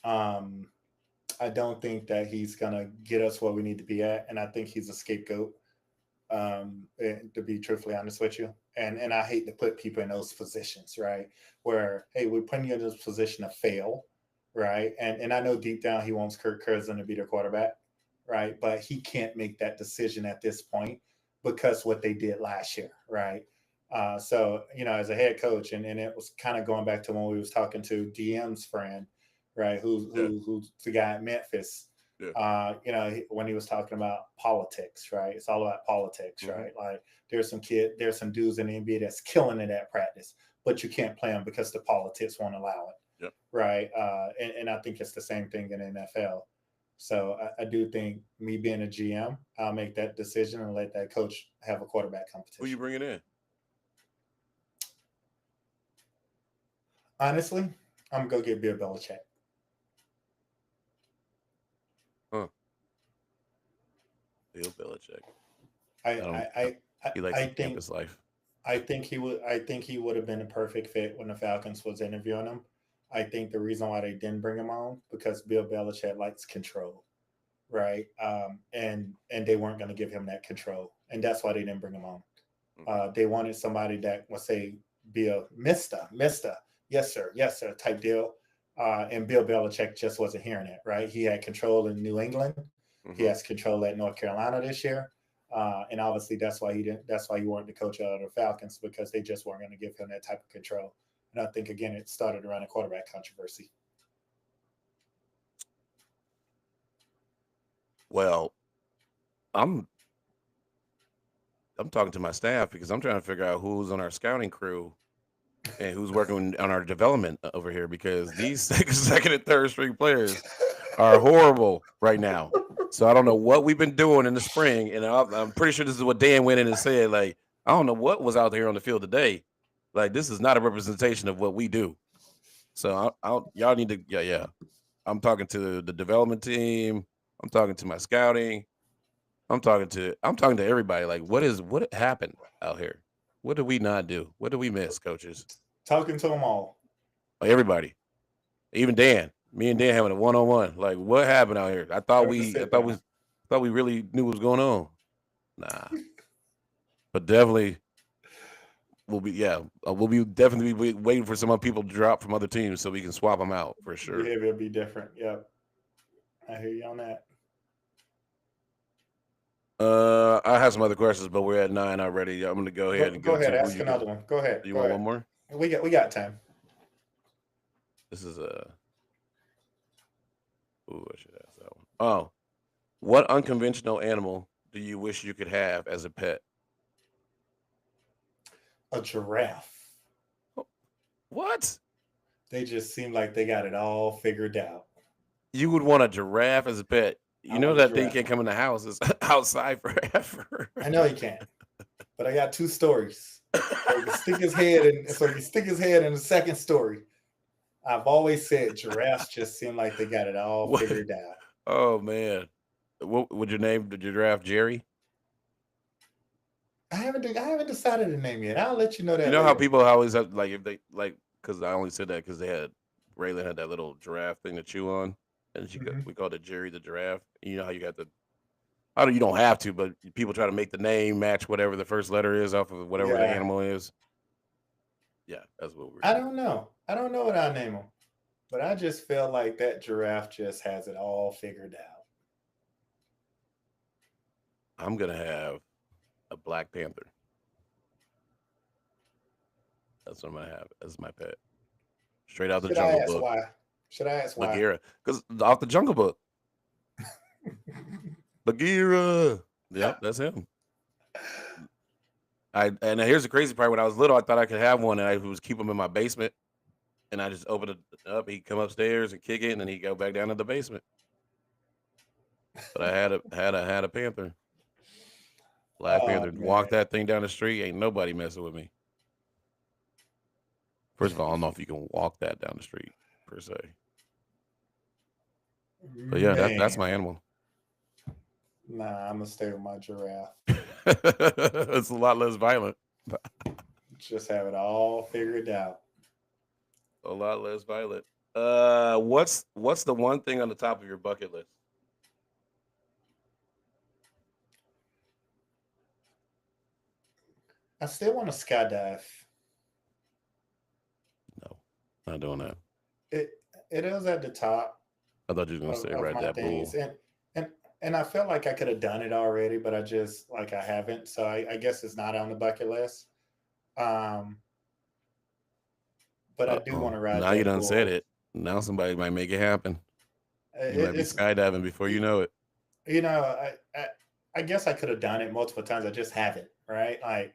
I don't think that he's gonna get us where we need to be at, and I think he's a scapegoat. To be truthfully honest with you, and I hate to put people in those positions, right? Where hey, we're putting you in this position to fail, right? And I know deep down he wants Kirk Cousins to be their quarterback, right? But he can't make that decision at this point because what they did last year, right? So as a head coach, and it was kind of going back to when we was talking to DM's friend, right? Yeah. Who's the guy at Memphis? Yeah. When he was talking about politics, right? It's all about politics, Mm-hmm. right? Like there's some dudes in the NBA that's killing it at practice, but you can't play them because the politics won't allow it, Yep. right? And I think it's the same thing in the NFL. So I do think me being a GM, I'll make that decision and let that coach have a quarterback Who you competition. bringing in? Honestly, I'm gonna go get Bill Belichick. Huh? Bill Belichick. I I don't. I I, I, He likes I the think campus life. I think he would have been a perfect fit when the Falcons was interviewing him. I think the reason why they didn't bring him on because Bill Belichick likes control, right? And they weren't going to give him that control, and that's why they didn't bring him on. Okay. They wanted somebody that would say, be a Mister, yes sir type deal. And Bill Belichick just wasn't hearing it, right? He had control in New England. He Mm-hmm. has control at North Carolina this year. And obviously that's why he didn't. That's why he weren't the coach of the Falcons because they just weren't going to give him that type of control. And I think again it started around a quarterback controversy. Well, I'm I'm talking to my staff because I'm trying to figure out who's on our scouting crew and who's working on our development over here because these second and third string players are horrible right now. So I don't know what we've been doing in the spring, and I'm pretty sure this is what Dan went in and said. Like, I don't know what was out there on the field today. Like, this is not a representation of what we do. So y'all need to, yeah. I'm talking to the development team. I'm talking to my scouting. I'm talking to everybody. Like, what happened out here? What did we not do? What did we miss, coaches? Talking to them all. Like, everybody, even Dan. Me and Dan having a one on one. Like, what happened out here? I thought Having to we, I sit thought we, down. thought we really knew what was going on. Nah, but definitely we'll be. Yeah, we'll be definitely be waiting for some other people to drop from other teams so we can swap them out for sure. Behavior will be different. Yep, I hear you on that. I have some other questions, but we're at 9 already. I'm gonna go ahead and Go go ahead. to who Ask you got. another one. Go ahead. You Go want ahead. one more? We got time. This is a. Ooh, I should ask that one. Oh, what unconventional animal do you wish you could have as a pet? A giraffe. Oh, what? They just seem like they got it all figured out. You would want a giraffe as a pet? I You know want a that thing giraffe. can't come in the house. It's outside forever. I know he can't, but I got two stories. So he can stick his head in. So he can stick his head in the second story. I've always said giraffes just seem like they got it all What? figured out. Oh man, what would you name the giraffe? Jerry? I haven't decided a name yet. I'll let you know You that know how later. people always have like if they like because I only said that because they had Raylan had that little giraffe thing to chew on, and Hmm. we called it Jerry the giraffe. You know how you got the I don't you don't have to, but people try to make the name match whatever the first letter is off of whatever the Yeah, animal is. Yeah, that's what we're I doing. don't know. I don't know what I name him, but I just feel like that giraffe just has it all figured out. I'm gonna have a Black Panther. That's what I'm gonna have as my pet. Straight out the Should I Jungle ask Book, why? Should I ask why? Bagheera, because off the Jungle Book, Bagheera. Yep, that's him. I and here's the crazy part. When I was little, I thought I could have one, and I was keep him in my basement. And I just open it up. He'd come upstairs and kick it, and then he'd go back down to the basement. But I had a panther, Black Oh Panther. Walk man, that thing down the street. Ain't nobody messing with me. First of all, I don't know if you can walk that down the street per se. But yeah, that's man. my animal. Nah, I'm gonna stay with my giraffe. It's a lot less violent. Just have it all figured out. A lot less violent. What's the one thing on the top of your bucket list? I still want to skydive. No, not doing that. It it is at the top I thought you were gonna say of ride my that things, bull. and and I felt like I could have done it already, but I just like I haven't. So I guess it's not on the bucket list. Um, but I do Uh-oh. want to ride Now you that done said bull. it. Now somebody might make it happen. You might be It's skydiving before you know it. you know I guess I could have done it multiple times. I just haven't. Right, like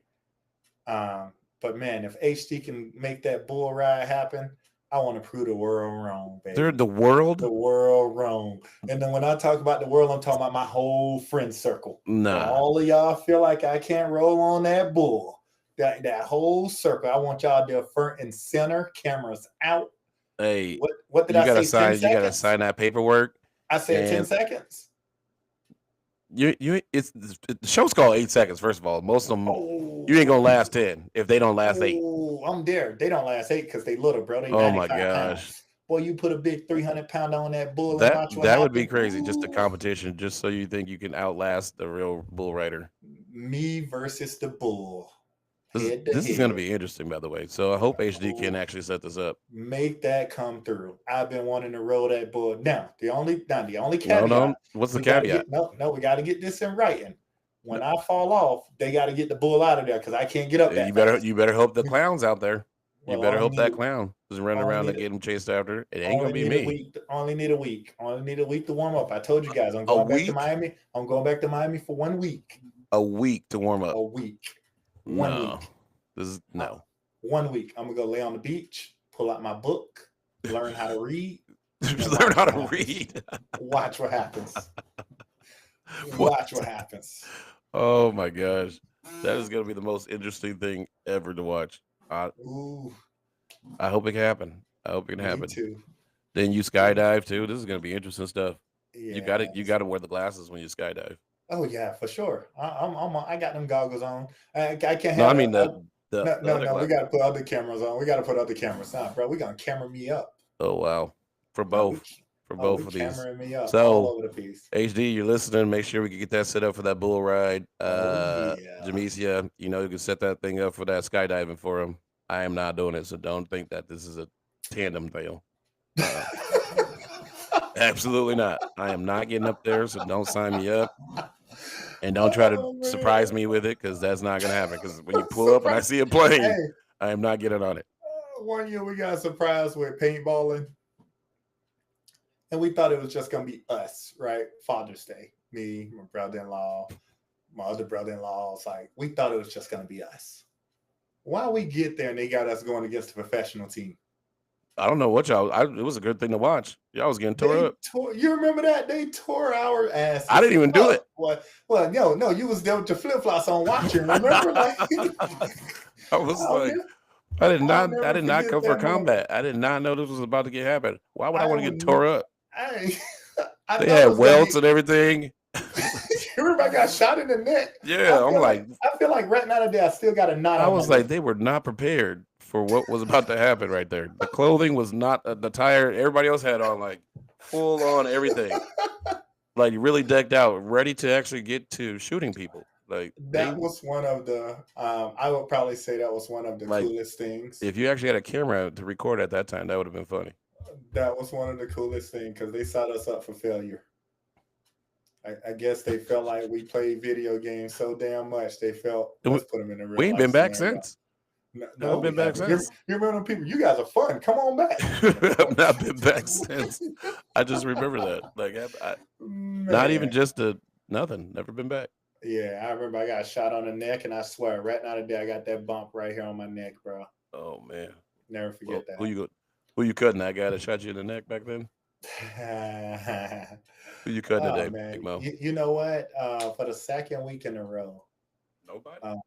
but man, if HD can make that bull ride happen, I want to prove the world wrong, They're baby. the world? The world wrong. And then when I talk about the world, I'm talking about my whole friend circle. For Nah. all of y'all feel like I can't roll on that bull, that whole circle, I want y'all there front and center, cameras out. Hey, What did I say? 10 you gotta seconds? sign that paperwork, I said 10 and seconds. the show's called 8 seconds. First of all, most of them you ain't Oh, gonna last 10 if they don't last 8. oh, I'm there. They don't last 8 because they little, bro. They Oh my 95 gosh, pounds. Boy, you put a big 300 pounder on that bull and that watch what that would be happens. crazy. Just a Ooh. competition, just so you think you can outlast the real bull rider. Me versus the bull, This is head to this is gonna head. be interesting, by the way. So I hope HD can Oh, actually set this up. make that come through. I've been wanting to roll that bull. Now the only No, caveat no. What's the we got to caveat? get no, we got to get this in writing. When I fall off, they got to get the bull out of there because I can't get up that fast. You better hope the clown's out there. You Well, better hope that clown is running only around need and getting chased after. It ain't gonna only be need a me. week. Only need a week. Only need a week to warm up. I told you guys I'm A going back to week? Miami. I'm going back to Miami for 1 week. A week to warm A up. week. One No. week. This is Uh, no. 1 week. I'm gonna go lay on the beach, pull out my book, learn how to read, and Learn watch how what to happens. read. Watch what happens. What? Watch what happens. Oh my gosh. That is gonna be the most interesting thing ever to watch. I Ooh, I hope it can happen. I hope it can me happen. too. Then you Me- skydive too. This is gonna be interesting stuff. You Yes. gotta wear the glasses when you skydive. Oh yeah, for sure. I got them goggles on. I can't No, have I the. mean No, the no, other no. We glass. got to put other cameras on. We got to put other cameras on, bro. We gonna camera me up. Oh wow. For No, we. both. For Oh, we both of these. cameraing me up all So over the piece. HD, you're listening. Make sure we can get that set up for that bull ride. Oh yeah. Jamesia, you can set that thing up for that skydiving for him. I am not doing it, so don't think that this is a tandem deal. Uh, Absolutely not. I am not getting up there, so don't sign me up. And don't try to Oh surprise man. me with it because that's not going to happen. Because when you pull up and I Surprise. see a plane, Hey, I am not getting on it. 1 year we got surprised with paintballing, and we thought it was just gonna be us, right? Father's Day, me, my brother-in-law, my other brother-in-law. It's like we thought it was just gonna be us. Why we get there and they got us going against a professional team? I don't know what it was a good thing to watch. Y'all was getting tore They up. tore. You remember that? They tore our I asses didn't even do up. it. Well, no, you was there with your flip flops on watching. Remember, like I was I'll like, never, I'll I never did not forget come for that moment. combat. I did not know this was about to get happen. Why would I I want to get would, tore up? I, I They thought it had was gonna welts be. and everything. Everybody got shot in the neck. Yeah, I'm like, I feel like right now today I still got a knot I on my was like, neck. they were not prepared for what was about to happen right there. The clothing was not the tire. Everybody else had on like full on everything, like really decked out, ready to actually get to shooting people. Like they That was one of the. I would probably say that was one of the like coolest things. if you actually had a camera to record at that time, that would have been funny. That was one of the coolest things because they set us up for failure. I guess they felt like we played video games so damn much. They felt And let's put them in a we real ain't life been back scenario. since. No, Haven't no, been we back haven't. since. You remember them people? You guys are fun. Come on back. I've not been back since. I just remember that. Like, not even Man. just a nothing. Never been back. Yeah, I remember I got shot on the neck, and I swear, right now today, I got that bump right here on my neck, bro. Oh man. Never Well, forget that. who you cutting? That guy that shot you in the neck back then? Who you cutting Oh today, Big man, Mo? you know what? For the second week in a row, Nobody. um,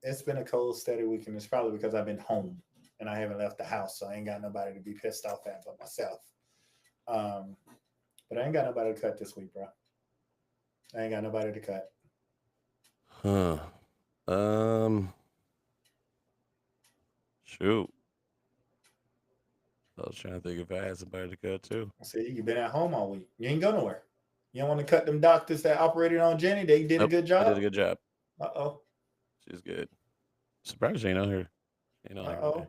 it's been a cold, steady week, and it's probably because I've been home and I haven't left the house, so I ain't got nobody to be pissed off at but myself. Um, but I ain't got nobody to cut this week, bro. I ain't got nobody to cut. Huh. Um. Shoot. I was trying to think if I had somebody to cut too. See, you've been at home all week. You ain't go nowhere. You don't want to cut them doctors that operated on Jenny. They did a Nope. good They did job. a good job. Uh oh. She's good. Surprised she ain't on here. She ain't on Uh here today.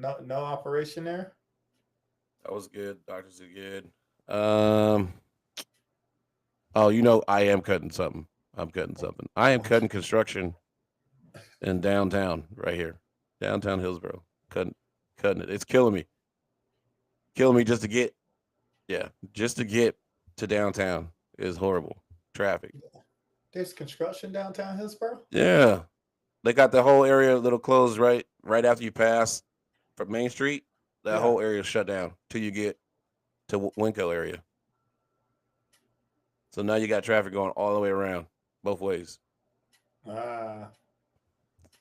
oh. No operation there. That was good. Doctors did good. Um. Oh, I am cutting something. I'm cutting something. I am cutting construction in downtown, right here, downtown Hillsborough. Cutting it. It's killing me. Killing me just to get, yeah, just to get to downtown is horrible. Traffic. There's construction downtown Hillsborough. Yeah, they got the whole area a little closed right after you pass from Main Street. That Yeah. whole area is shut down till you get to Winco area. So now you got traffic going all the way around, both ways. Ah.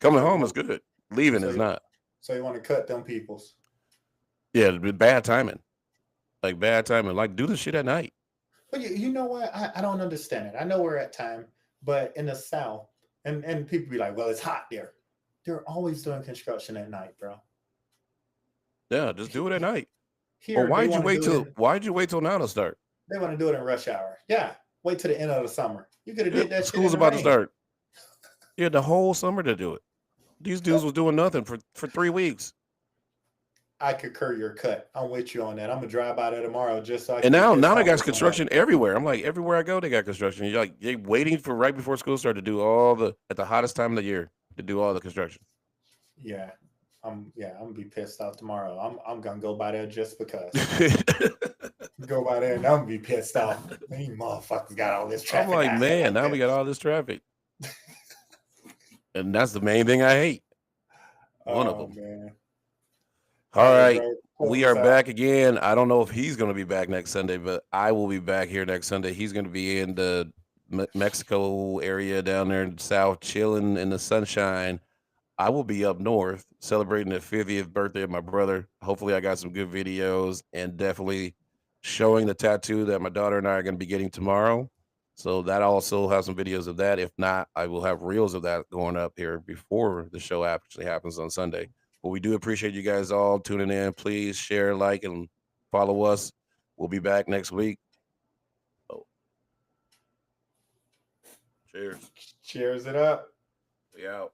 Coming So you home is want good. Leaving so is you not. so you want to cut them peoples. Yeah, it'd be bad timing. Like bad timing. Like do the shit at night. But you know what? I don't understand it. I know we're at time, but in the South, and people be like, well, it's hot there. They're always doing construction at night, bro. Yeah, just do it at night. Or Here they want to do it in why'd you wait till now to start? they want to do it in rush hour. Yeah. Wait till the end of the summer. You could have Yeah, did that shit in school's the about to rain. start. You had the whole summer to do it. These dudes was doing nothing for 3 weeks. I concur your cut. I'm with you on that. I'm gonna drive by there tomorrow just so I And can get now that they got summer sun. construction everywhere. I'm like, everywhere I go, they got construction. You're like, they waiting for right before school start to do at the hottest time of the year to do all the construction. Yeah. I'm gonna be pissed off tomorrow. I'm gonna go by there just because. Go by there and I'm gonna be pissed off. These motherfuckers got all this I'm traffic like, out here man, like now we got this. all this traffic. And that's the main thing I hate. One of Oh them. man. All All right, right. bro. We Close are us out. back again. I don't know if he's going to be back next Sunday, but I will be back here next Sunday. He's going to be in the Mexico area down there in the south, chilling in the sunshine. I will be up north celebrating the 50th birthday of my brother. Hopefully, I got some good videos and definitely showing the tattoo that my daughter and I are going to be getting tomorrow. So that also have some videos of that. If not, I will have reels of that going up here before the show actually happens on Sunday. But we do appreciate you guys all tuning in. Please share, like, and follow us. We'll be back next week. Oh, cheers. Cheers it up. We out.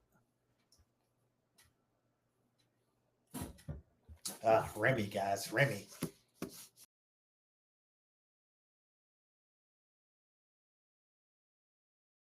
Remy, guys. Remy.